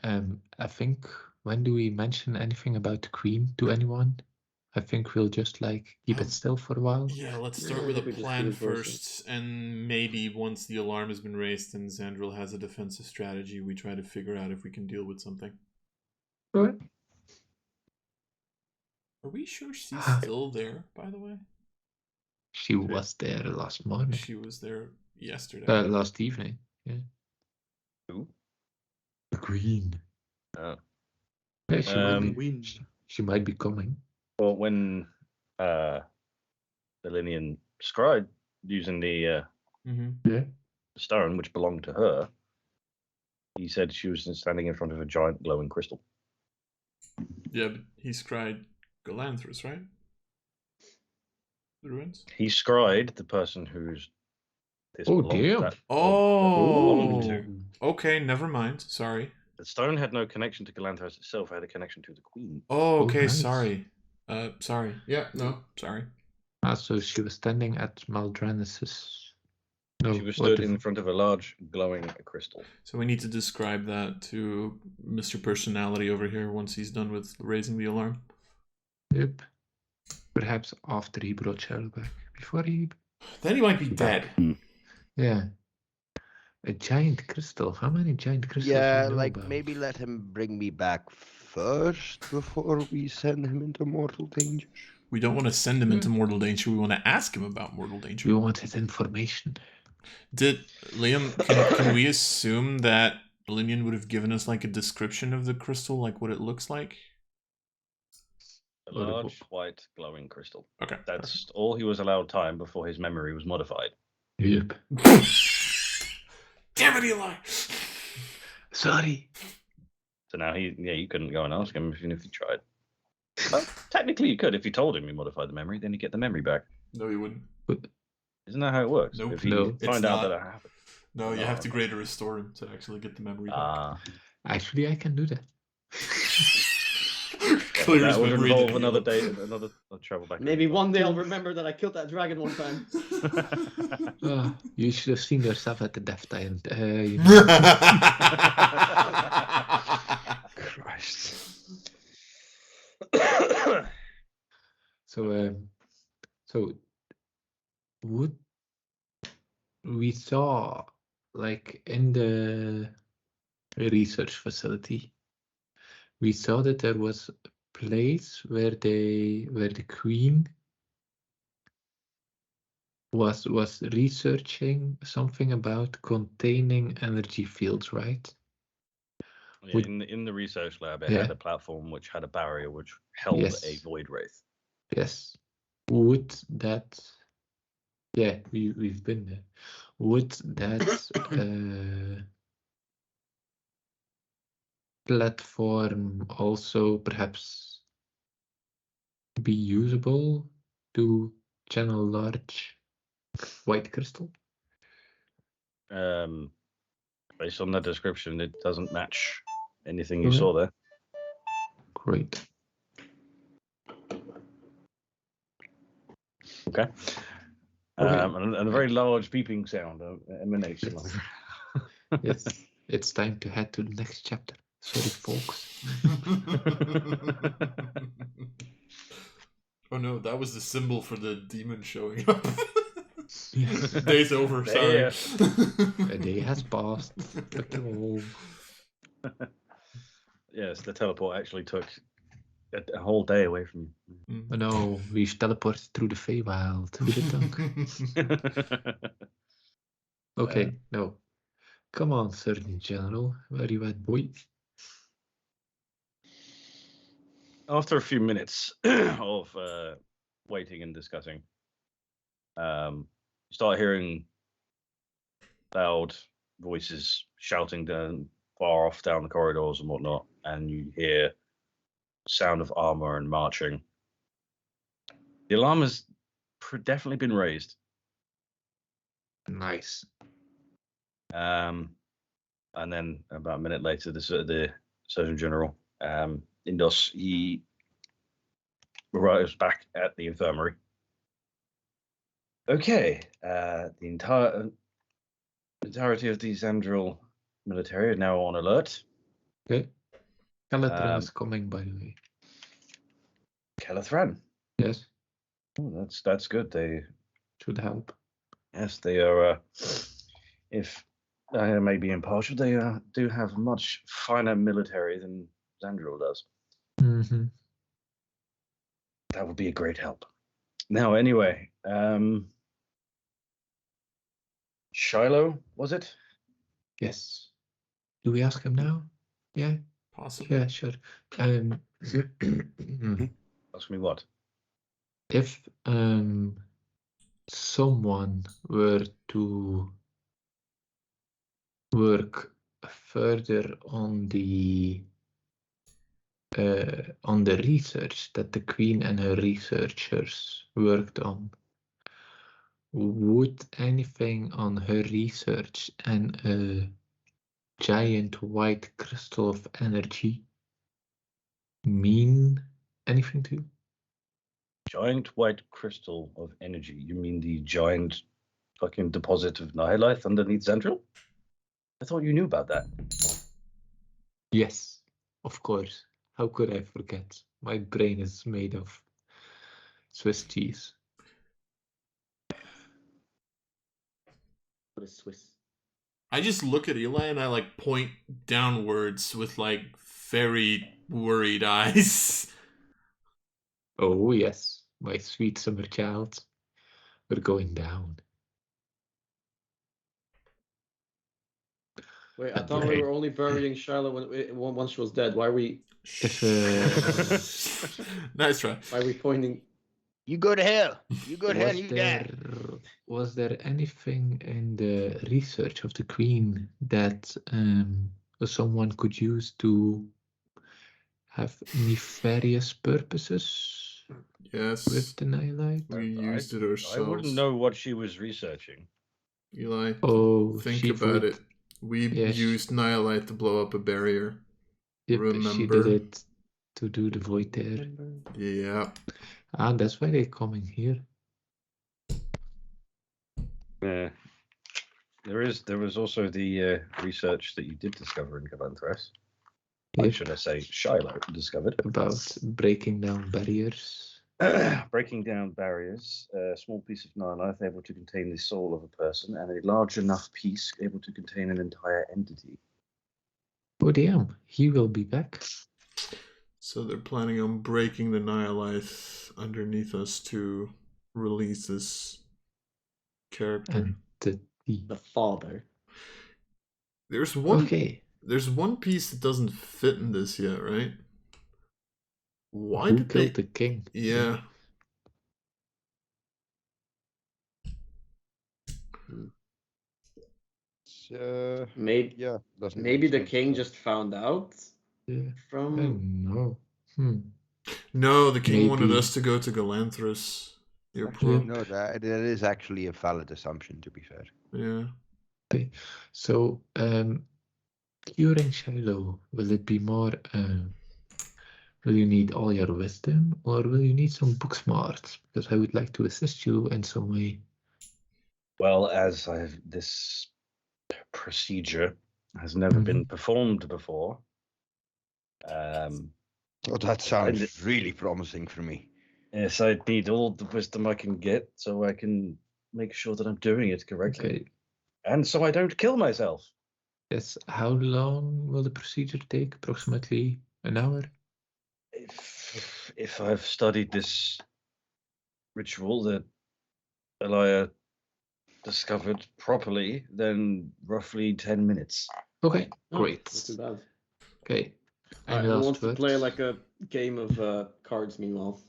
I think, when do we mention anything about the Queen to anyone? I think we'll just like keep it still for a while. Yeah, let's start Yeah, with I a think we just plan do it first. first, and maybe once the alarm has been raised and Xandril has a defensive strategy, we try to figure out if we can deal with something. Right. Are we sure she's still there, by the way? She was there last morning. She was there yesterday. Last evening. Yeah. Who? The Queen. Oh. Yeah, she might be coming. Well, when Vilin'Dorias scried using the stone, which belonged to her, he said she was standing in front of a giant glowing crystal. Yeah, but he scried Galanthus, right? The ruins? He scried the person who's this Oh, belonged damn. that Oh, belonged to. okay, never mind. Sorry. The stone had no connection to Galanthus itself. It had a connection to the Queen. Oh, okay, nice. sorry. Sorry. Yeah, no, sorry. So she was standing at Maldranus's. No, She was stood in front of a large glowing crystal. So we need to describe that to Mr. Personality over here once he's done with raising the alarm. Yep. Perhaps after he brought Cheryl back. Before he... Then he might be dead. Yeah. A giant crystal. How many giant crystals Yeah, do you know like about? maybe let him bring me back first before we send him into mortal danger. We don't want to send him into mortal danger. We want to ask him about mortal danger. We want his information. Did Liam? Can we assume that Linian would have given us like a description of the crystal, like what it looks like? A large, white, glowing crystal. Okay. That's all he was allowed time before his memory was modified. Yep. Damn it, Eli! Sorry. So now you couldn't go and ask him even if you tried. Well, technically you could. If you told him you modified the memory, then you get the memory back. No, you wouldn't. Isn't that how it works? Nope. If you find out that it happened. No, you have to greater restore him to actually get the memory back. Actually, I can do that. Clear that his would memory. involve another day, another travel back. Maybe one day I'll remember that I killed that dragon one time. You should have seen yourself at the Death Giant. Christ. So would we saw like in the research facility, we saw that there was a place where the Queen was researching something about containing energy fields, right? Yeah, in the research lab, it had a platform which had a barrier which held a void wraith. Yes. Would that? Yeah, we've been there. Would that platform also perhaps be usable to channel large white crystal? Based on that description, it doesn't match anything you saw there. Great. Okay. And a very large beeping sound emanates. Yes, it's time to head to the next chapter. Sorry, folks. Oh no, that was the symbol for the demon showing up. Day's over, sorry. Yeah. A day has passed. Yes, the teleport actually took a whole day away from you. Oh no, we've teleported through the Feywild. Who'd have thunk? Okay, no. Come on, Surgeon General. Where you at, boy? After a few minutes of waiting and discussing, you start hearing loud voices shouting down far off down the corridors and whatnot, and you hear sound of armor and marching. The alarm has definitely been raised. Nice. And then about a minute later, the Surgeon General, Indos, he arrives back at the infirmary. Okay, the entirety of the Xandril military are now on alert. Okay. Calatran is coming, by the way. Calathran. Yes, Oh, that's good. They should help. Yes, they are. If I may be impartial, they do have a much finer military than Xandril does. Mm-hmm. That would be a great help. Now, anyway, Shiloh, was it? Yes. Do we ask him now? Yeah. Possibly. Yeah, sure. Ask me what? If someone were to work further on the research that the Queen and her researchers worked on, would anything on her research and a giant white crystal of energy mean anything to you? Giant white crystal of energy. You mean the giant fucking deposit of Nihilith underneath Xandril? I thought you knew about that. Yes, of course. How could I forget? My brain is made of Swiss cheese. What is Swiss? I just look at Eli and I like point downwards with like very worried eyes. Oh yes, my sweet summer child. We're going down. Wait, I thought we were only burying Shiloh once she was dead. Why are we? Nice try. Why are we pointing? You go to hell. You go to hell. You die. Was there anything in the research of the Queen that someone could use to have nefarious purposes Yes. with the Nihilite? We used it ourselves. I wouldn't know what she was researching. Eli, Oh, think she about would- it. We Yes. used Nihilite to blow up a barrier. Yep, she Remember? did it to do the void there. Yeah. And that's why they're coming here. Yeah. There was also the research that you did discover in Galanthras. Yep, Should I say Shiloh discovered? about breaking down barriers. Breaking down barriers, a small piece of Nihilith able to contain the soul of a person, and a large enough piece able to contain an entire entity. Oh damn, he will be back. So they're planning on breaking the Nihilith underneath us to release this character. The father. There's one. Okay. There's one piece that doesn't fit in this yet, right? Why Who did killed they? the king? Yeah. Maybe Yeah. Doesn't maybe make the sense, king but- just found out Yeah. from. No. No, the king wanted Maybe. us to go to Galanthras. You're Actually, pro. no, that is actually a valid assumption, to be fair. Yeah. Okay. So, curing Shiloh, will it be more? Will you need all your wisdom, or will you need some book smarts? Because I would like to assist you in some way. Well, as this procedure has never been performed before. Oh, that sounds really promising for me. Yes, I need all the wisdom I can get so I can make sure that I'm doing it correctly. Okay. And so I don't kill myself. Yes. How long will the procedure take? Approximately an hour. If I've studied this ritual that Elia discovered properly, then roughly 10 minutes. Okay. Oh, Great. not too bad. Okay. Alright, Any who last wants to words? play like a game of cards? Meanwhile,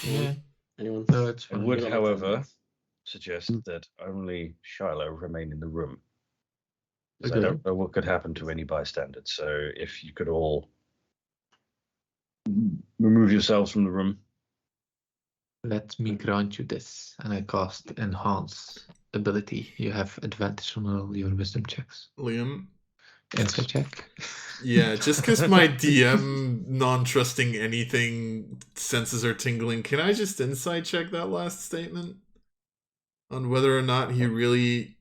Yeah. anyone? No, it's I fine. would, Give it like 10 however, minutes. suggest that only Shiloh remain in the room. 'Cause I Okay. don't know what could happen to any bystanders. So if you could all remove yourselves from the room. Let me grant you this, and I cast Enhance ability. You have advantage on all your wisdom checks. Liam, Insight check. Yeah, just because my DM non-trusting anything senses are tingling, can I just insight check that last statement? On whether or not he really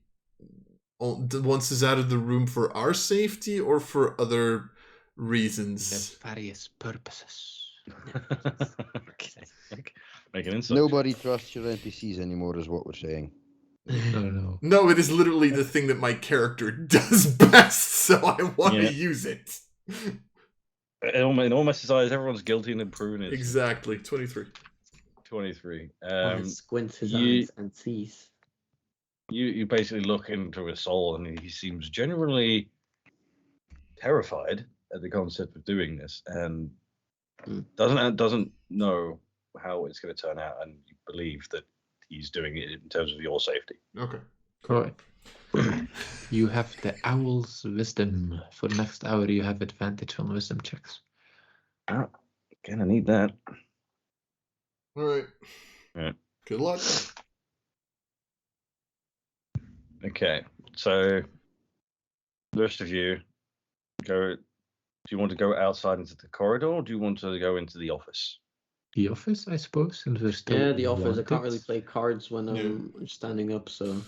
wants us out of the room for our safety or for other reasons. Nefarious purposes. Okay. Make an insight. Nobody trusts your NPCs anymore, is what we're saying. No. No, it is literally the thing that my character does best, so I want to Yeah. use it. In all Mess's eyes, everyone's guilty and improving is Exactly, 23. 23. Squints his you- eyes and sees. You basically look into his soul, and he seems genuinely terrified at the concept of doing this, and doesn't know how it's going to turn out, and you believe that he's doing it in terms of your safety. Okay. Alright. You have the owl's wisdom. For the next hour, you have advantage on wisdom checks. Gonna need that. Alright. Right. Good luck. Okay, so the rest of you go. Do you want to go outside into the corridor, or do you want to go into the office? The office, I suppose, and we're still Yeah, the office. I can't wanted. really play cards when I'm standing up, so.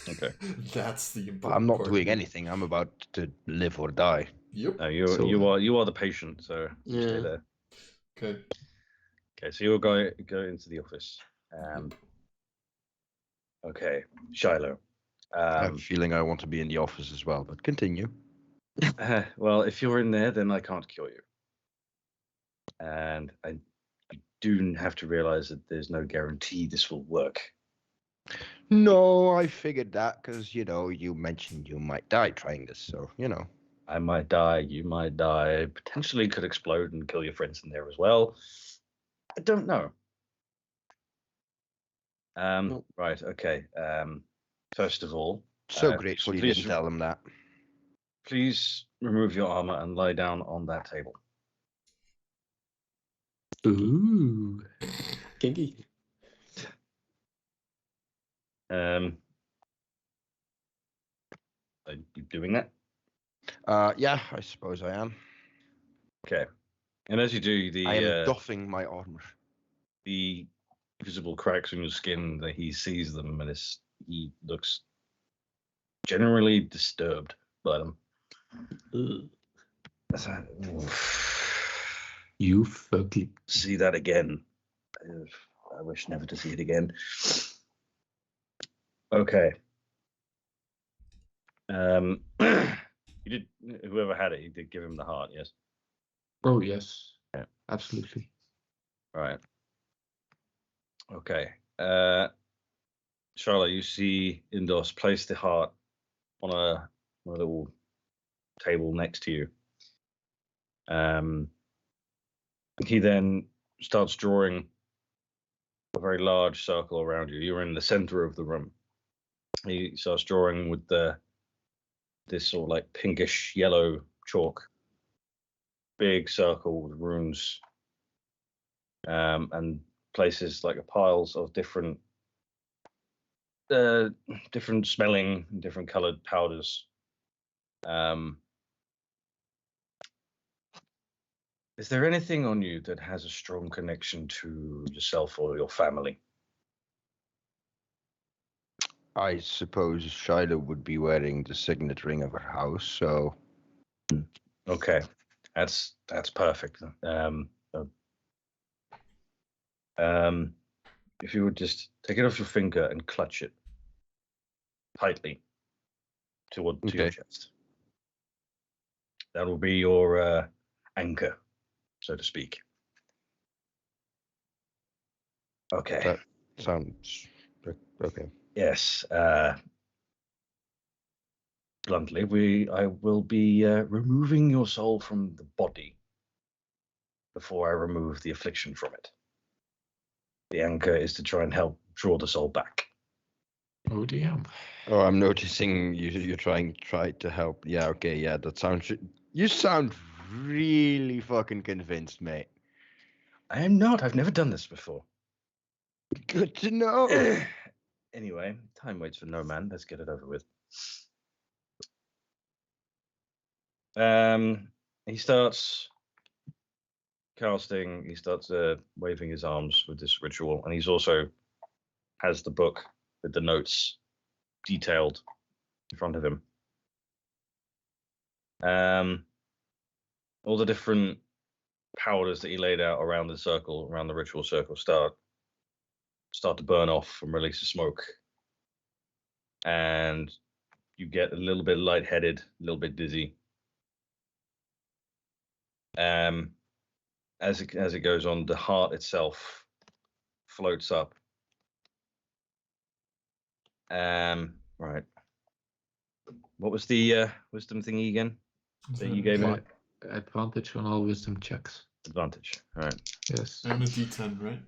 Okay. That's the important But I'm not part. doing anything. I'm about to live or die. Yep. No, you So- you are the patient, so you stay Yeah. there. Okay. Okay, so you'll go into the office. Okay, Shiloh. I have a feeling I want to be in the office as well, but continue. Well, if you're in there, then I can't cure you. And I do have to realize that there's no guarantee this will work. No, I figured that because, you mentioned you might die trying this, so, I might die, you might die, potentially could explode and kill your friends in there as well. I don't know. Nope. Right, okay. First of all, So grateful you please didn't tell them that. please remove your armor and lie down on that table. Ooh. Kinky. Are you doing that? Yeah, I suppose I am. Okay. And as you do, I am doffing my armor. the visible cracks in your skin, that he sees them, and he looks generally disturbed by them. You fugly. See that again. I wish never to see it again. Okay. You did. Whoever had it, you did give him the heart. Yes. Oh, yes. Yeah. Absolutely. Right. Okay. Charlotte, you see Indos place the heart on a little table next to you. He then starts drawing a very large circle around you. You're in the center of the room. He starts drawing with this sort of like pinkish yellow chalk, big circle with runes, and places like piles of different smelling, different colored powders. Is there anything on you that has a strong connection to yourself or your family? I suppose Shiloh would be wearing the signet ring of her house, so Okay, that's perfect. If you would just take it off your finger and clutch it tightly to your Okay. chest. That will be your anchor, so to speak. Okay. that sounds okay. Yes. Bluntly, I will be removing your soul from the body before I remove the affliction from it. The anchor is to try and help draw the soul back. Oh, damn. Oh, I'm noticing you're try to help. Yeah, okay, yeah, that sounds. You sound really fucking convinced, mate. I am not. I've never done this before. Good to know. Anyway, time waits for no man. Let's get it over with. He starts casting. He starts waving his arms with this ritual, and he's also has the book with the notes detailed in front of him. All the different powders that he laid out around the circle, around the ritual circle, start to burn off and release a smoke, and you get a little bit lightheaded, a little bit dizzy. As it goes on, the heart itself floats up. Right. What was the wisdom thingy again that you gave me? Advantage on all wisdom checks. Advantage. All right. Yes. And a D10, right?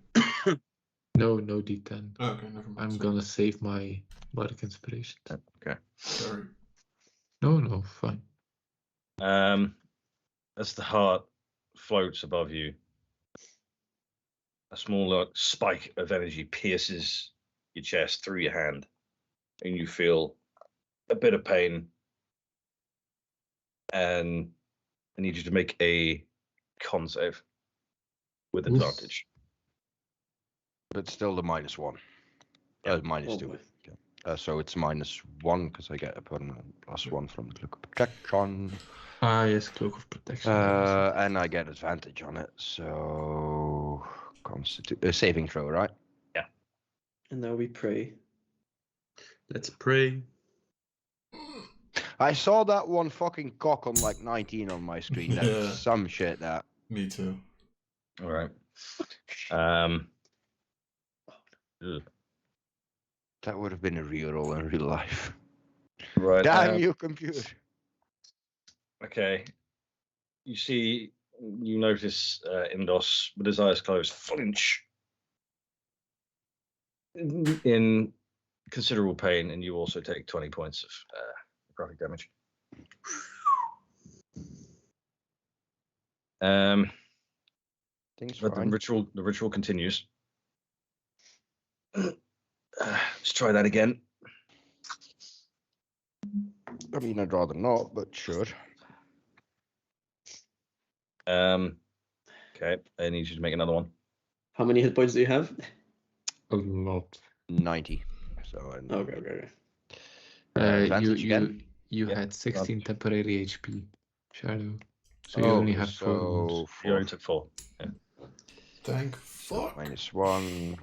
No D10. Oh, okay, never mind. I'm sorry. gonna save my bardic inspiration. Okay. Sorry. No, fine. As the heart floats above you, a small spike of energy pierces your chest through your hand, and you feel a bit of pain. And I need you to make a con save with Oof. advantage. But still the -1. Minus 2. boy. Okay. So it's -1 because I get a permanent +1 from the Cloak of Protection. Ah, yes, Cloak of Protection. And I get advantage on it. So saving throw, right? And now we pray. Let's pray. I saw that one fucking cock on like 19 on my screen. That's Yeah. some shit. That. Me too. All right. That would have been a real roll in real life. Right. Damn you, computer. Okay. You notice Indos with his eyes closed flinch in considerable pain, and you also take 20 points of necrotic damage. Things But fine. the ritual continues. Let's try that again. I mean, I'd rather not, but sure. Okay, I need you to make another one. How many hit points do you have? A lot. 90. So. Okay. Advantage again? You Yeah, had 16 temporary HP, Shadow. So you Oh, only have 4 wounds. You only took 4. Yeah. Thank fuck. -1.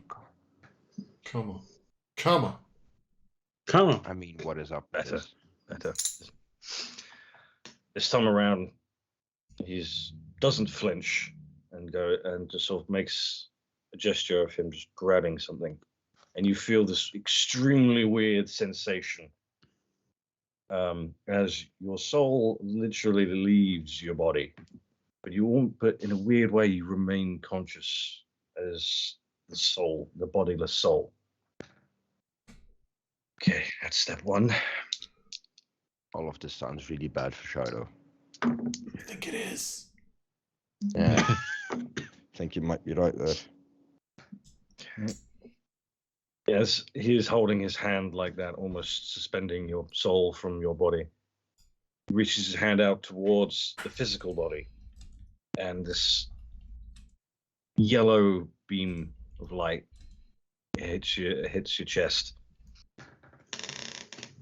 Come on. Come on. I mean, what is up? Better. This time around, he doesn't flinch and just sort of makes a gesture of him just grabbing something, and you feel this extremely weird sensation as your soul literally leaves your body, but in a weird way you remain conscious as the soul, the bodiless soul. Okay, that's step 1. All of this sounds really bad for Shadow. I think it is. Yeah. I think you might be right there. Okay. Yes, he is holding his hand like that, almost suspending your soul from your body. He reaches his hand out towards the physical body, and this yellow beam of light hits your chest.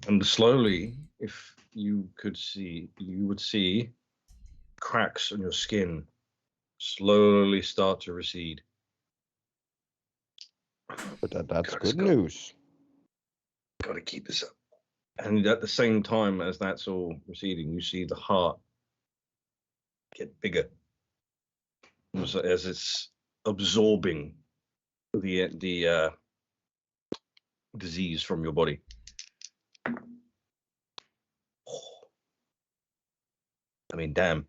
And slowly, if you could see, you would see cracks on your skin slowly start to recede. But that's God, good news. Got to keep this up. And at the same time as that's all receding, you see the heart get bigger as it's absorbing the disease from your body. I mean, damn.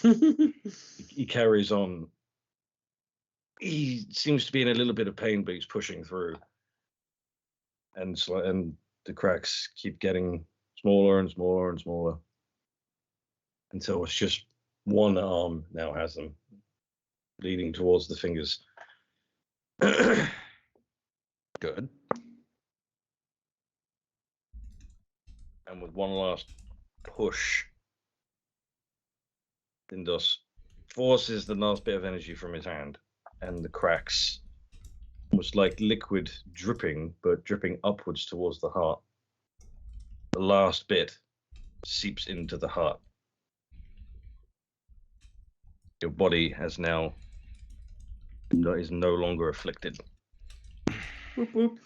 He carries on. He seems to be in a little bit of pain, but he's pushing through. And the cracks keep getting smaller and smaller and smaller until it's just one arm now has them, leading towards the fingers. Good. And with one last push. Indos forces the last bit of energy from his hand, and the cracks, almost like liquid dripping, but dripping upwards towards the heart. The last bit seeps into the heart. Your body has now is no longer afflicted. Whoop, whoop.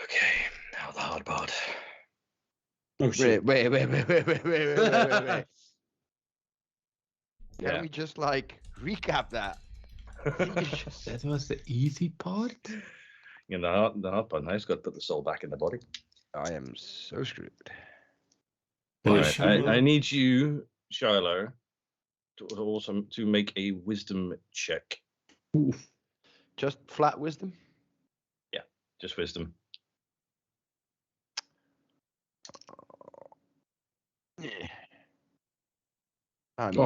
Okay, now the hard part. Oh shit. Wait. Can Yeah. we just like recap that? That was the easy part. You know, the hard part now is got to put the soul back in the body. I am so screwed. Bye, Right, Shiloh. I need you, Shiloh, to make a wisdom check. Just flat wisdom? Just wisdom. Yeah. I'm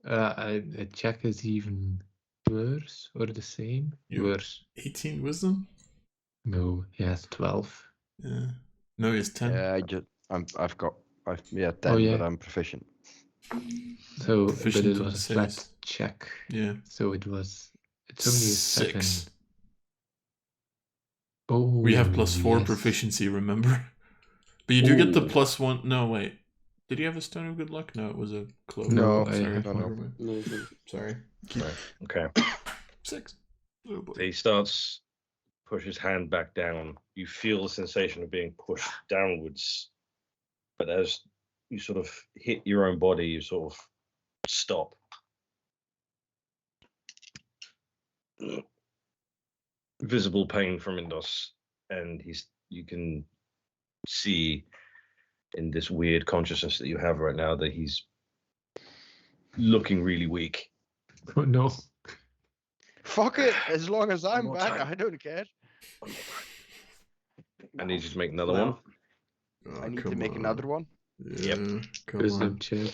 A check is even worse or the same. You- Worse. 18 wisdom? No, he has 12. Yeah. No, he has 10. yeah, I've 10, yeah. but I'm proficient. So, but Proficient it on was a the flat saves. check. Yeah. So it's only a 6. 7. Oh, We have +4 yes. proficiency, remember? But you do get the Ooh. +1. No, wait. Did he have a stone of good luck? No, it was a cloak. No, I sorry. have one. never mind. No. Sorry. Okay. 6. Oh boy. So he starts push his hand back down. You feel the sensation of being pushed downwards, but as you sort of hit your own body, you sort of stop. Visible pain from Indos, and you can see in this weird consciousness that you have right now that he's looking really weak. Oh, no. Fuck it! As long as I'm more back, time. I don't care. I need you to make another Wow. one. Oh, I need come to make on. another one. Yeah, come Wisdom on. check.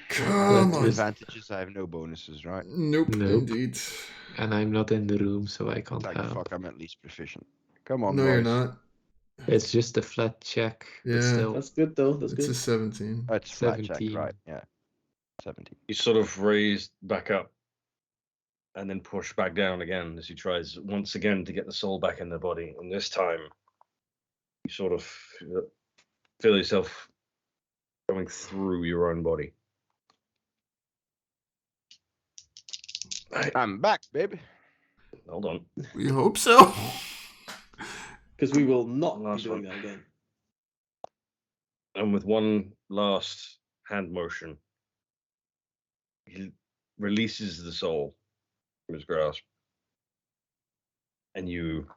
Come That on. was- Advantages, I have no bonuses, right? Nope, Nope. indeed. And I'm not in the room, so I can't Like, help. fuck, I'm at least proficient. Come on, No, boys. you're not. It's just a flat check. But Yeah. still. That's good though. That's It's good. a 17. Oh, it's flat check, 17. right? Yeah, 17. You sort of raise back up and then push back down again as he tries once again to get the soul back in the body. And this time, you sort of feel yourself going through your own body. Right, I'm back, baby. hold on. We hope so. Because we will not be Last doing one. that again. And with one last hand motion, he releases the soul from his grasp. And you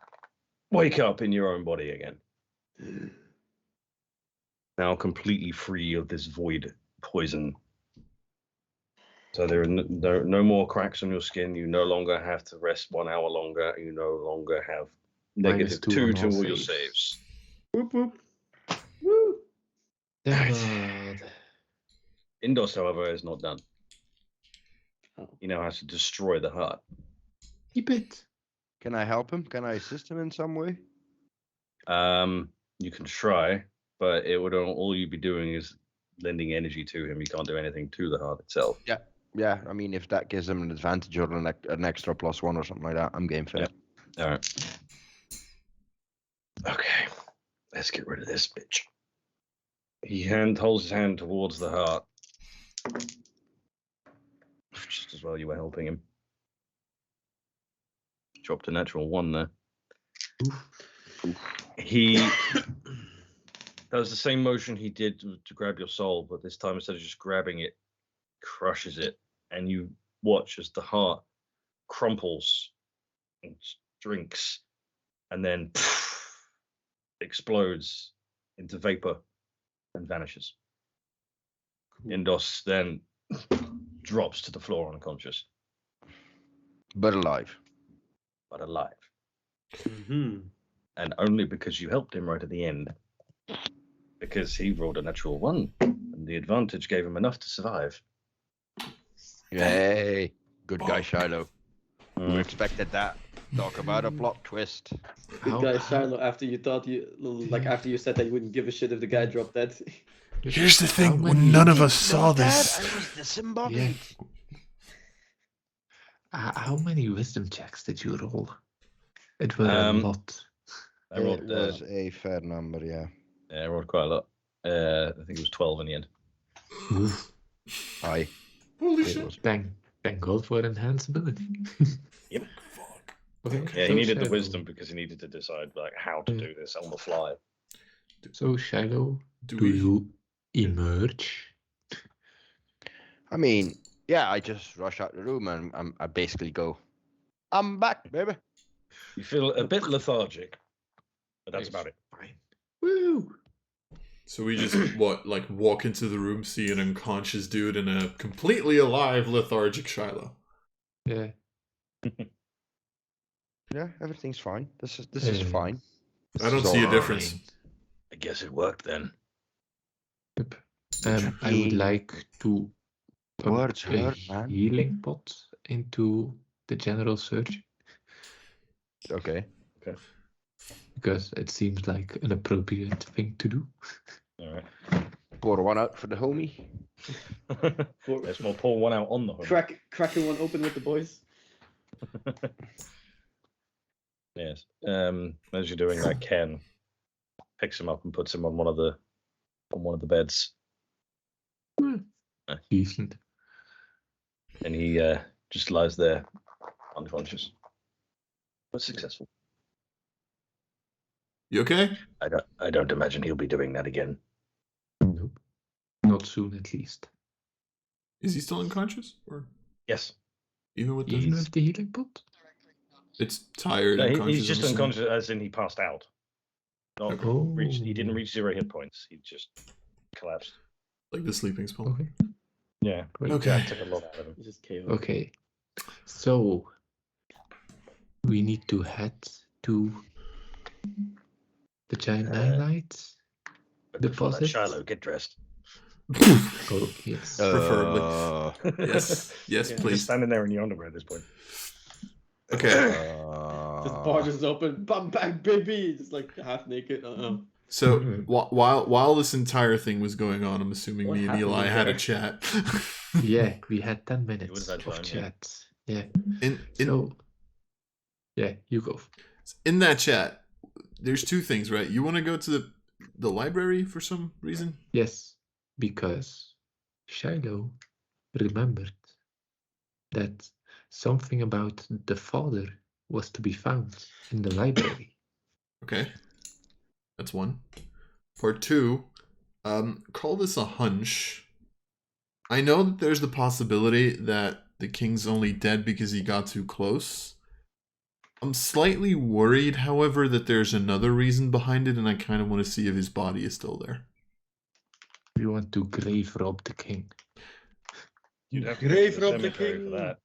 wake up in your own body again. Now completely free of this void poison. So there are no more cracks on your skin. You no longer have to rest 1 hour longer. You no longer have negative -2 two on to all all your saves. saves. Whoop whoop. Woo. Thank Right. God. Indos, however, is not done. Oh. He now has to destroy the heart. Keep it. Can I help him? Can I assist him in some way? You can try, but it would all you'd be doing is lending energy to him. You can't do anything to the heart itself. Yeah, I mean, if that gives him an advantage or an extra +1 or something like that, I'm game for Yep. it. All right. Okay, let's get rid of this bitch. He holds his hand towards the heart. Just as well you were helping him. Dropped a natural 1 there. He does the same motion he did to grab your soul, but this time instead of just grabbing it, crushes it, and you watch as the heart crumples and drinks, and then explodes into vapor and vanishes. Indos then drops to the floor unconscious, But alive. but alive. Mm-hmm. And only because you helped him right at the end. Because he rolled a natural 1, and the advantage gave him enough to survive. Hey, good guy, Shiloh. Who Mm. expected that? Talk about a plot twist. Good guy, Shiloh. After you said that you wouldn't give a shit if the guy dropped dead. Here's the How thing: when many- none of us Not saw that, this, I was disembodied. How many wisdom checks did you roll? It was a lot. I rolled, It was a fair number, yeah. I rolled quite a lot. I think it was 12 in the end. Oof. Aye. holy It shit! was. Thank God for enhanced ability. Yep. Fuck. Okay. Yeah, he so needed the Shiloh. wisdom because he needed to decide like how to do this on the fly. So Shiloh, Do do we? you emerge? I mean, yeah, I just rush out the room and I basically go, I'm back, baby. You feel a bit lethargic, but that's about it. Fine. Woo! So we just walk into the room, see an unconscious dude and a completely alive, lethargic Shiloh. Yeah. Yeah, everything's fine. This is fine. I don't see a difference. I guess it worked then. Yep. I would like to pump Words a hurt, man. healing pot into the general surgery Okay. because it seems like an appropriate thing to do. All right. Pour one out for the homie. Let's more pour one out on the hook. Cracking one open with the boys. Yes. As you're doing that, Ken picks him up and puts him on one of the beds, Decent. and he just lies there, unconscious, but successful. You okay? I don't imagine he'll be doing that again. Nope. Not soon, at least. Is he still unconscious? Or Yes. even with Even the... with the healing pot? It's tired No, unconscious. he's just I'm assuming. unconscious, as in he passed out. Not he didn't reach 0 hit points. He just collapsed. Like the sleeping spell. Okay. Yeah. Great. Okay. That took a lot out of him. It's just chaos. Okay. So we need to head to the giant nightlight. But before that, Deposit? Shiloh, get dressed. Oh yes. Preferably. Yes, You're please. standing there in your underwear at this point. Okay. Just barges open, bum back, baby, just like half naked. So while this entire thing was going on, I'm assuming What me and happened Eli in had a there? chat. Yeah, we had 10 would've minutes had of time, yeah. chat. Yeah. In So yeah, you go. in that chat, there's two things, right? You want to go to the library for some reason? Yes, because Shiloh remembered that something about the father was to be found in the library. Okay. That's one. Part two, call this a hunch. I know that there's the possibility that the king's only dead because he got too close. I'm slightly worried, however, that there's another reason behind it, and I kind of want to see if his body is still there. We want to grave rob the king. You'd have to Grave go to rob the cemetery king. for that.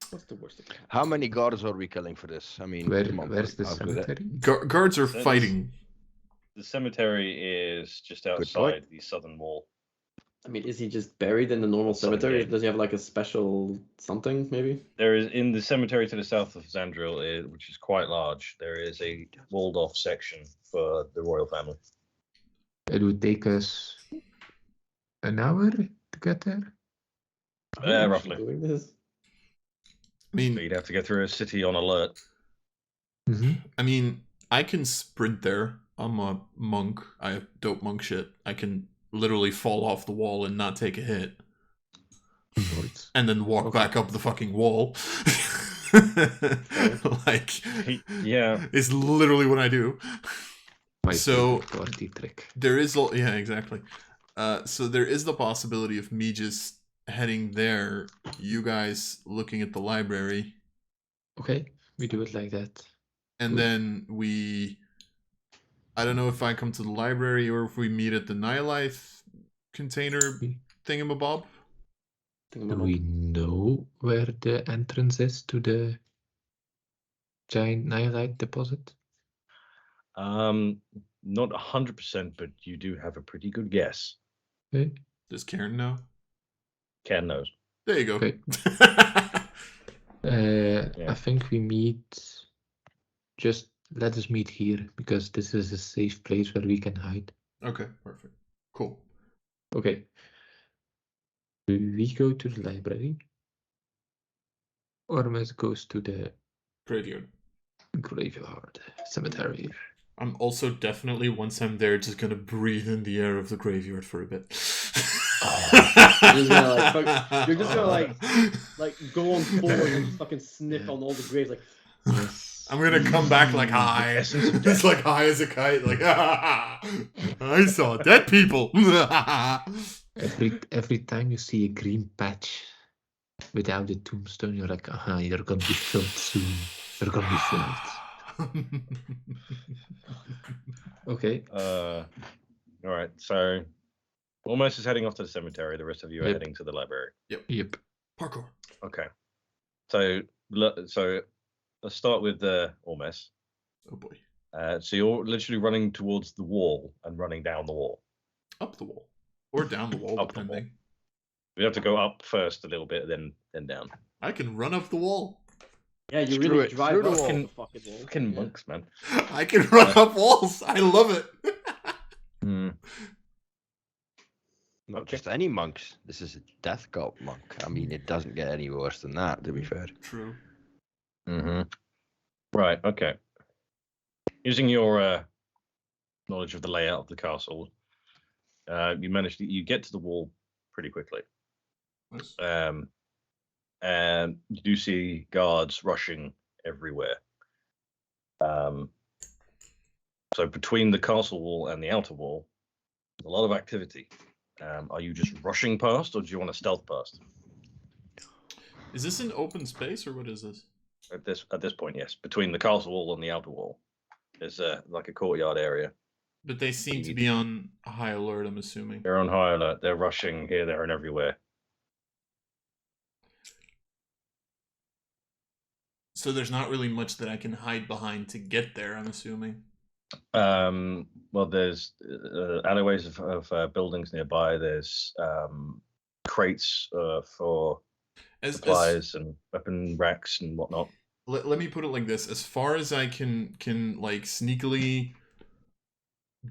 What's the worst that can happen? How many guards are we killing for this? I mean, come on, Where's the I'll do that. cemetery? Guards are Since- fighting. The cemetery is just point. outside the southern wall. I mean, is he just buried in the normal cemetery? Someday. Does he have like a special something, maybe? There is, in the cemetery to the south of Zandril, which is quite large, there is a walled off section for the royal family. It would take us an hour to get there. Are we actually Roughly. doing this? I mean, But you'd have to go through a city on alert. Mm-hmm. I can sprint there. I'm a monk. I have dope monk shit. I can literally fall off the wall and not take a hit. And then walk back up the fucking wall. Like, Yeah. it's literally what I do. My So- favorite party trick. There is, yeah, exactly. So there is the possibility of me just heading there, you guys looking at the library, Okay, we do it like that. and then I don't know if I come to the library or if we meet at the nightlife container thingamabob. Do we know where the entrance is to the giant nihilite deposit? Not 100%, but you do have a pretty good guess. Does Karen know? Ken knows. There you go. Okay. I think we meet. Just let us meet here because this is a safe place where we can hide. Okay, perfect. Cool. Okay. We go to the library. Ormus goes to the Graveyard. graveyard cemetery. I'm also definitely, once I'm there, just gonna breathe in the air of the graveyard for a bit. You're just gonna like go on forward and fucking sniff on all the graves like. Yes. I'm gonna come back like high. It's like high as a kite, like I saw dead people. Every time you see a green patch without a tombstone, you're like, you're gonna be filled soon. You're gonna be filled. Okay. All right. So, Almost is heading off to the cemetery. The rest of you are heading to the library. Yep. Parkour. Okay. So let's start with Almost. Oh boy. So you're literally running towards the wall and running down the wall. Up the wall. Or down the wall, Up the depending. wall. We have to go up first a little bit, then down. I can run up the wall. Yeah, you Screw really it, drive through the up wall. the fucking wall. Fucking monks, man. I can run up walls. I love it. Not just any monks. This is a death cult monk. I mean, it doesn't get any worse than that, to be fair. True. Mm-hmm. Right. Okay. Using your knowledge of the layout of the castle, you get to the wall pretty quickly. Nice. And you do see guards rushing everywhere. So between the castle wall and the outer wall, there's a lot of activity. Are you just rushing past, or do you want to stealth past? Is this an open space, or what is this? At this point, yes. Between the castle wall and the outer wall, there's like a courtyard area. But they seem to be on high alert, I'm assuming. They're on high alert. They're rushing here, there, and everywhere. So there's not really much that I can hide behind to get there, I'm assuming. Well, there's alleyways of buildings nearby. There's crates for supplies and weapon racks and whatnot. Let me put it like this: as far as I can like sneakily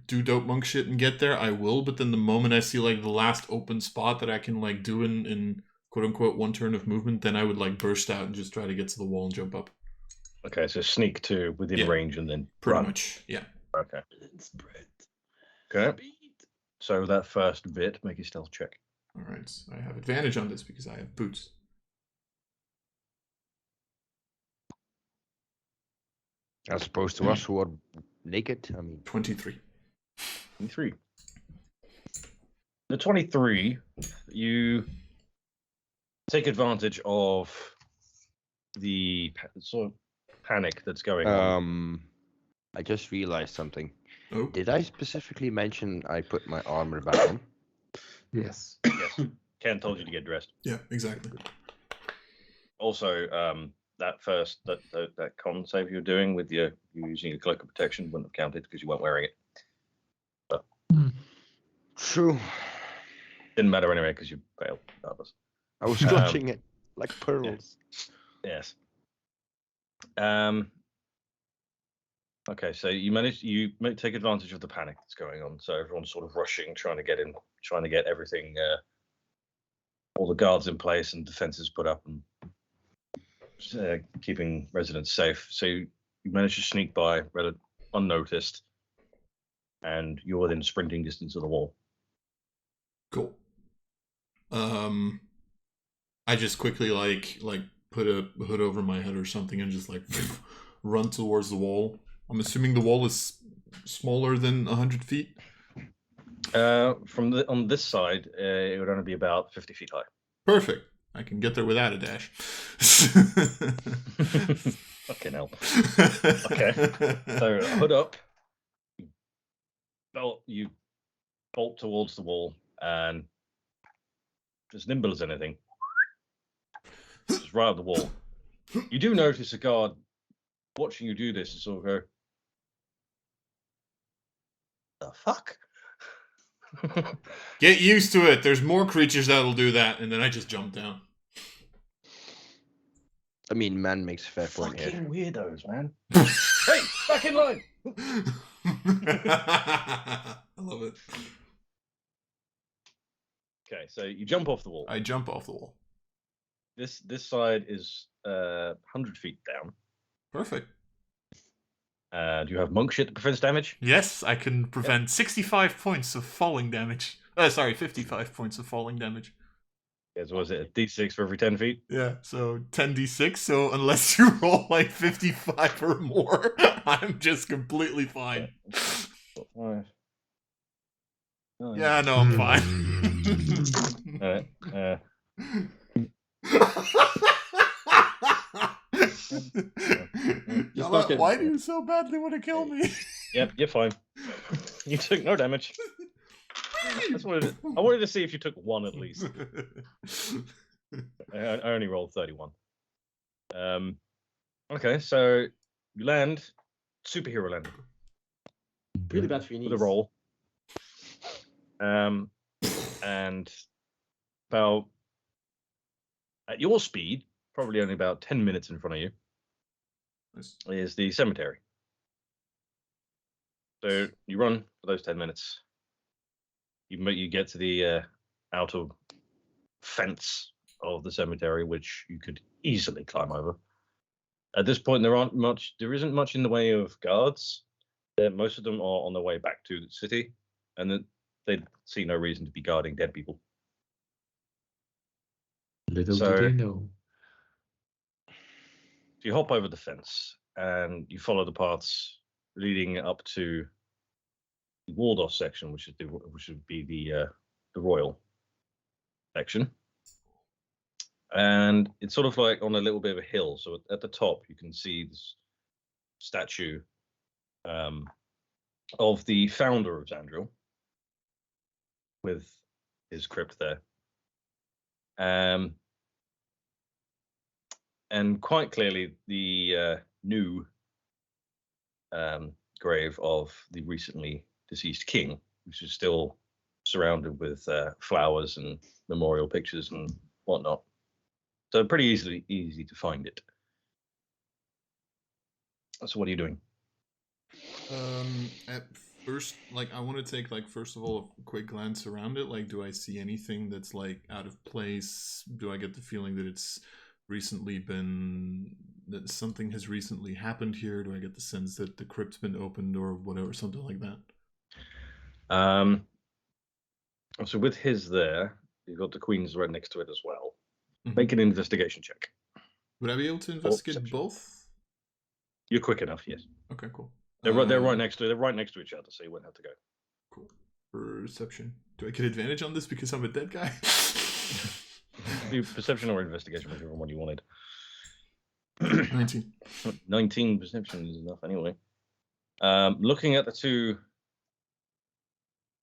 do dope monk shit and get there, I will. But then the moment I see like the last open spot that I can like do in quote unquote one turn of movement, then I would like burst out and just try to get to the wall and jump up. Okay, so sneak to within range and then pretty run. much, yeah. Okay. Spread. Okay. Speed. So that first bit, make a stealth check. All right, so I have advantage on this because I have boots. As opposed to us who are naked. I mean, 23. 23. The 23, you take advantage of the sort of panic that's going on. I just realized something. Oh. Did I specifically mention I put my armor back on? Yes. Yes. Ken told you to get dressed. Yeah, exactly. Also, that con save you're doing with you using your cloak of protection wouldn't have counted because you weren't wearing it. But True. didn't matter anyway because you failed. I was clutching it like pearls. Yes. Okay, so you take advantage of the panic that's going on. So everyone's sort of rushing, trying to get everything, all the guards in place and defenses put up, and keeping residents safe. So you manage to sneak by unnoticed, and you're within sprinting distance of the wall. Cool. I just quickly like put a hood over my head or something and just like run towards the wall. I'm assuming the wall is smaller than 100 feet. On this side, it would only be about 50 feet high. Perfect. I can get there without a dash. Fucking hell. Okay. So hood up. You bolt towards the wall and as nimble as anything. Just right up the wall. You do notice a guard watching you do this and sort of go, the fuck? Get used to it. There's more creatures that'll do that, and then I just jump down. I mean, man makes a fair point here. Fucking weirdos, man. Hey, back in line. I love it. Okay, so you jump off the wall. I jump off the wall. This side is 100 feet down. Perfect. Do you have monk shit that prevents damage? Yes, I can prevent 65 points of falling damage. Sorry, 55 points of falling damage. Yes, was it a d6 for every 10 feet? Yeah, so 10d6, so unless you roll like 55 or more, I'm just completely fine. 5. Yeah, no, I'm fine. Why do you so badly want to kill me? Yep, you're fine. You took no damage. I wanted to see if you took 1 at least. I only rolled 31. Okay, so you land, superhero landing. Really bad for your knees. With a roll. And about at your speed, probably only about 10 minutes in front of you, is the cemetery. So you run for those 10 minutes. You get to the outer fence of the cemetery, which you could easily climb over. At this point, there isn't much in the way of guards. Most of them are on their way back to the city, and they see no reason to be guarding dead people. Little do they know. So you hop over the fence and you follow the paths leading up to the walled off section, which would be the royal section. And it's sort of like on a little bit of a hill. So at the top, you can see this statue of the founder of Xandriel with his crypt there. And quite clearly, the new grave of the recently deceased king, which is still surrounded with flowers and memorial pictures and whatnot. So pretty easy to find it. So what are you doing? At first, like, I want to take, like, first of all, a quick glance around it. Like, do I see anything that's, like, out of place? Do I get the feeling that it's recently been, that something has recently happened here? Do I get the sense that the crypt's been opened or whatever, something like that? So with his there, you've got the Queen's right next to it as well. Mm-hmm. Make an investigation check. Would I be able to investigate both? You're quick enough, yes. Okay, cool. They're right next to each other, so you wouldn't have to go. Cool. Perception. Do I get advantage on this because I'm a dead guy? Do perception or investigation, whichever one you wanted. 19. 19 perception is enough anyway. Looking at the two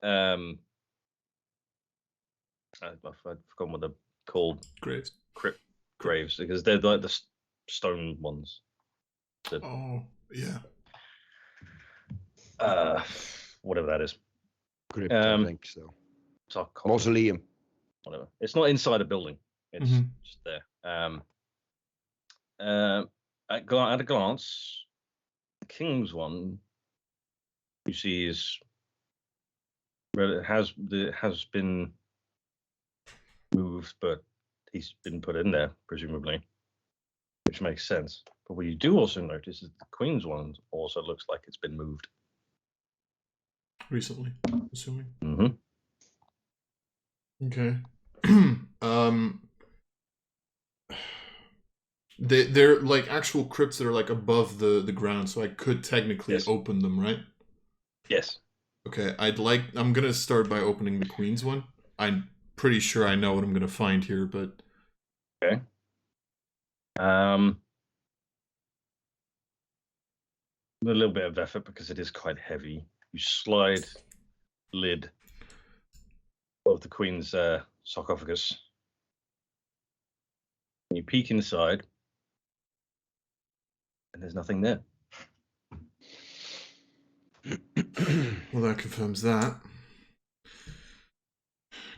I've forgotten what they're called. Graves. Graves, because they're like the stone ones. Oh, yeah. Whatever that is. Crypt, I think so. Mausoleum. Whatever. It's not inside a building. It's just there. At a glance, the king's one you see is has been moved, but he's been put in there presumably, which makes sense. But what you do also notice is the Queen's one also looks like it's been moved recently, assuming. Mm-hmm. Okay. They're like actual crypts that are like above the ground, so I could technically open them, right? Yes. Okay, I'm gonna start by opening the Queen's one. I'm pretty sure I know what I'm gonna find here, but okay. A little bit of effort because it is quite heavy. You slide the lid of the Queen's sarcophagus. You peek inside, and there's nothing there. Well, that confirms that.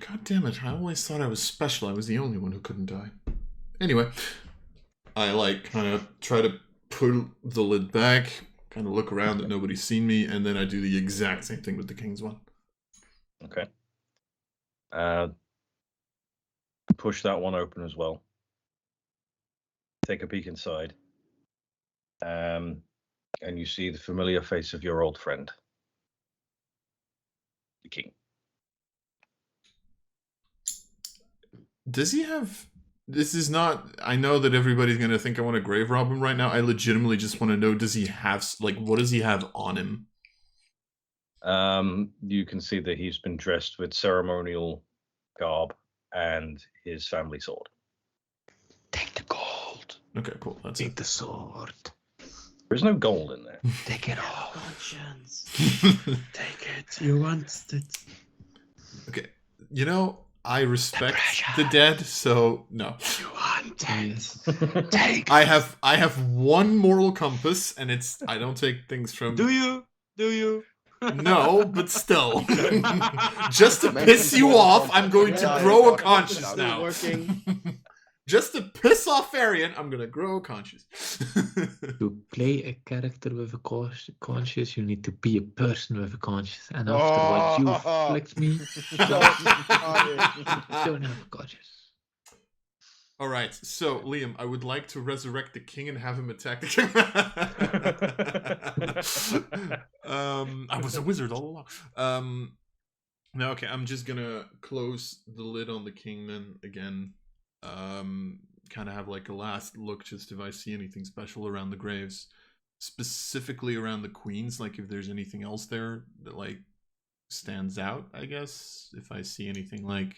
God damn it, I always thought I was special. I was the only one who couldn't die. Anyway, I like kind of try to put the lid back, kind of look around that nobody's seen me, and then I do the exact same thing with the king's one. Okay. Push that one open as well. Take a peek inside. And you see the familiar face of your old friend, the king. Does he have... This is not... I know that everybody's going to think I want to grave rob him right now. I legitimately just want to know, does he have... Like, what does he have on him? You can see that he's been dressed with ceremonial garb and his family sword. Take the gold. Okay, cool. That's Take it. the sword. There's no gold in there. Take it all. Conscience. Take it. You want it. Okay. You know, I respect the dead, so no. You want Yes. it. Take I have one moral compass, and it's I don't take things from... Do you? Do you? No, but still. Just to piss you off, I'm going to grow a conscience Still now. working. Just to piss off Arian, I'm going to grow a conscience. To play a character with a conscience, you need to be a person with a conscience. And after what you flicked me, you don't have a conscience. All right, so Liam, I would like to resurrect the king and have him attack the king. I was a wizard all along. No, okay, I'm just gonna close the lid on the king then again. Kind of have like a last look just if I see anything special around the graves, specifically around the queens. Like if there's anything else there that like stands out, I guess. If I see anything like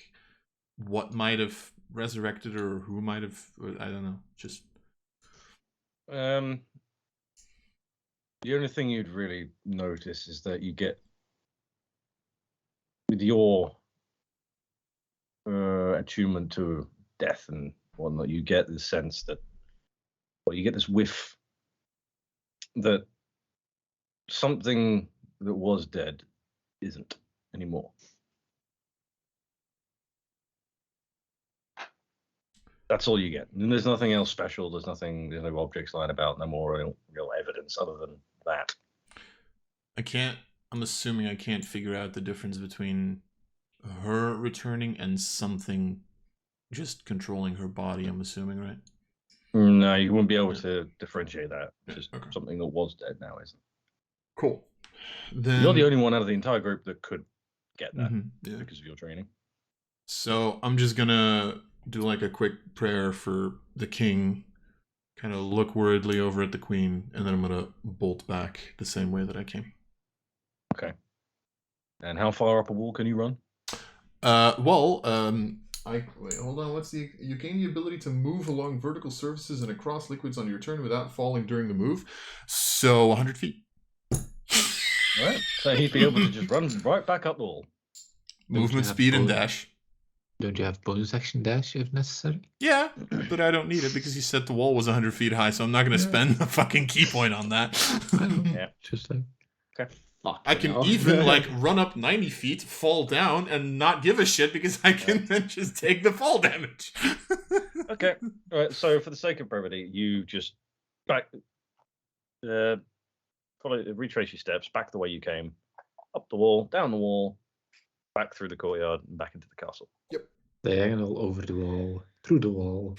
what might have resurrected or who might have, I don't know, just The only thing you'd really notice is that you get with your attunement to death and whatnot, you get the sense that, well, you get this whiff that something that was dead isn't anymore. That's all you get. And there's nothing else special. There's no objects lying about, no more real evidence other than that. I'm assuming I can't figure out the difference between her returning and something just controlling her body, I'm assuming, right? No, you wouldn't be able to differentiate that. It's just okay. something that was dead now isn't. Cool. Then You're the only one out of the entire group that could get that yeah. because of your training. So I'm just gonna do like a quick prayer for the king, kind of look worriedly over at the queen, and then I'm gonna bolt back the same way that I came. Okay. And how far up a wall can you run? Wait, hold on. You gain the ability to move along vertical surfaces and across liquids on your turn without falling during the move. So 100 feet. All right. So he'd be able to just run right back up the wall. Movement speed and dash. Don't you have bonus action dash if necessary? Yeah, but I don't need it because you said the wall was 100 feet high, so I'm not going to spend a fucking key point on that. Yeah. Just like... Okay. I can even like run up 90 feet, fall down, and not give a shit because I can then just take the fall damage. Okay. All right. So for the sake of brevity, you just retrace your steps back the way you came, up the wall, down the wall, back through the courtyard, and back into the castle. Yep. Diagonal over the wall, through the wall.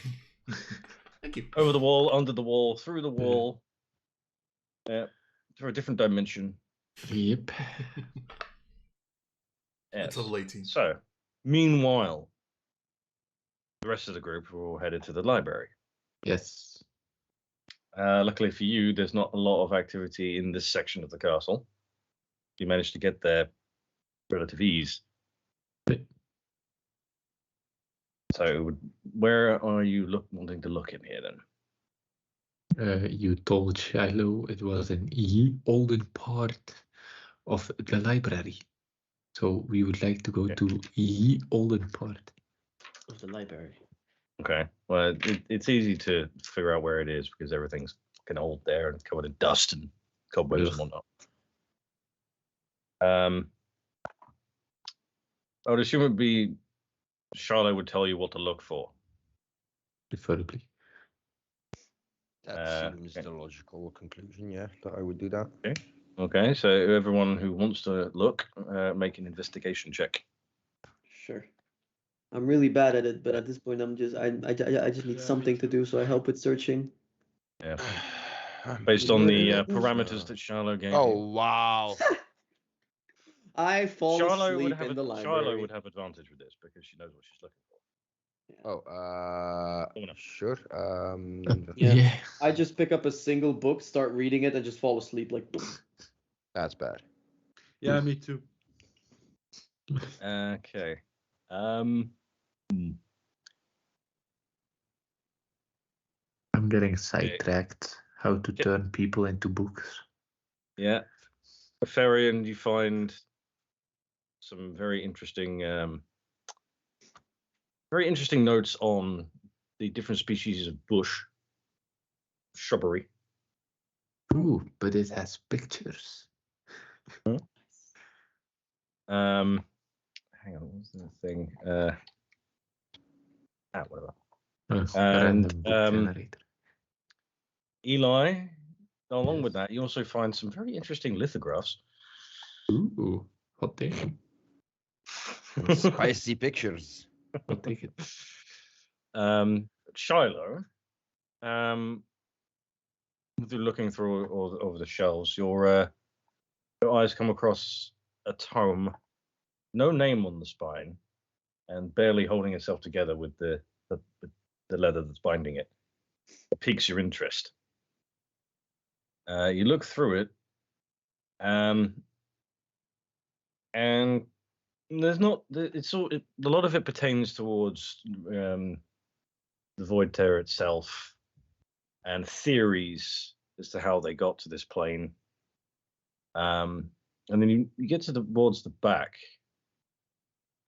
Thank you. Over the wall, under the wall, through the wall. Yeah. Through a different dimension. Yep. It's a late team. So, meanwhile, the rest of the group are all headed to the library. Yes. Luckily for you, there's not a lot of activity in this section of the castle. You managed to get there relative ease. So, where are you wanting to look in here then? You told Shiloh it was an olden part of the library. So we would like to go to olden part of the library. Okay. Well, it's easy to figure out where it is because everything's fucking old there and covered in dust and cobwebs and whatnot. I would assume it'd be Charlotte would tell you what to look for. Preferably. That seems the logical conclusion, yeah, that I would do that. Okay, so everyone who wants to look, make an investigation check. Sure. I'm really bad at it, but at this point, I just need something to do, so I help with searching. Yeah. Based on the parameters that Shiloh gave Oh, you. wow. I fall Shiloh would asleep have in the library. Shiloh would have advantage with this because she knows what she's looking for. Sure. Yeah. I just pick up a single book, start reading it, and just fall asleep like. That's bad. Yeah, me too. Okay. I'm getting sidetracked. How to turn people into books. Yeah. Ferian, you find some very interesting notes on the different species of bush, shrubbery. Ooh, but it has pictures. Hang on, what's the thing? Whatever. Random book generator. Eli, along with that, you also find some very interesting lithographs. Ooh, hot take. Spicy pictures. I'll take it. Shiloh, looking through all over the shelves, your eyes come across a tome, no name on the spine, and barely holding itself together with the leather that's binding it. It piques your interest. You look through it, and there's not. A lot of it pertains towards the Void Terror itself, and theories as to how they got to this plane. And then you get towards the back,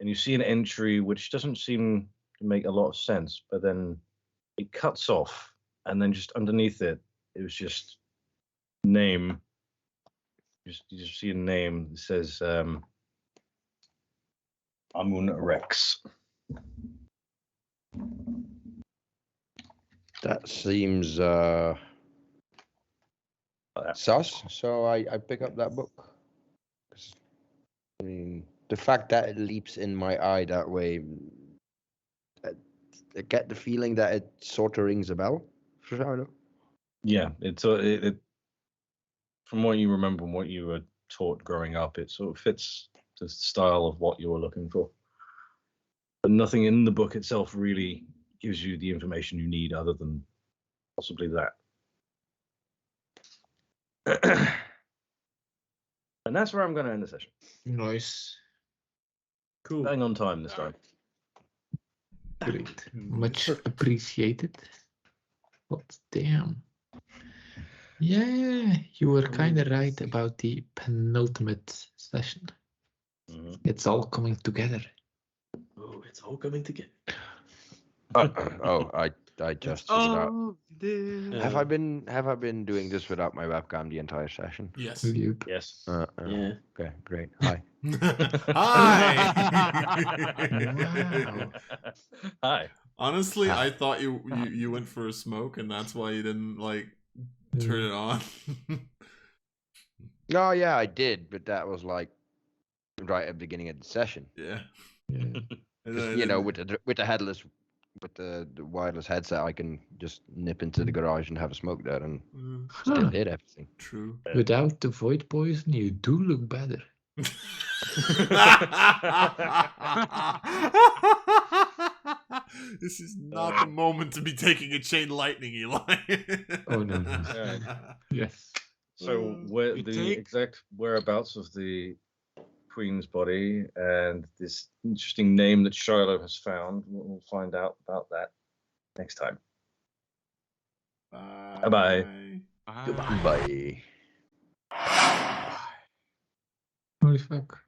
and you see an entry which doesn't seem to make a lot of sense, but then it cuts off, and then just underneath it, it was just name. You just see a name that says Amun Rex. That seems sus, so I pick up that book. I mean, the fact that it leaps in my eye that way, I get the feeling that it sort of rings a bell for Shiloh. Yeah, it from what you remember and what you were taught growing up, it sort of fits the style of what you were looking for. But nothing in the book itself really gives you the information you need other than possibly that. And that's where I'm going to end the session. Nice. Cool. Bang on time this time. Great. Much appreciated. But damn. Yeah, you were kind of right about the penultimate session. Mm-hmm. It's all coming together. Oh, it's all coming together. I just figured out. Have I been doing this without my webcam the entire session? Yes. Yep. Yes. Yeah. Okay, great. Hi. Hi. Wow. Hi. Honestly, I thought you went for a smoke, and that's why you didn't turn it on. No, yeah, I did, but that was like right at the beginning of the session. Yeah. You know, with the headless, with the wireless headset, I can just nip into the garage and have a smoke there, and still hit everything. True. Without the void poison, you do look better. This is not the moment to be taking a chain lightning, Eli. Oh no. Yes. So where the exact whereabouts of the Queen's body and this interesting name that Shiloh has found, we'll find out about that next time. Bye-bye. Goodbye. Bye. Holy fuck.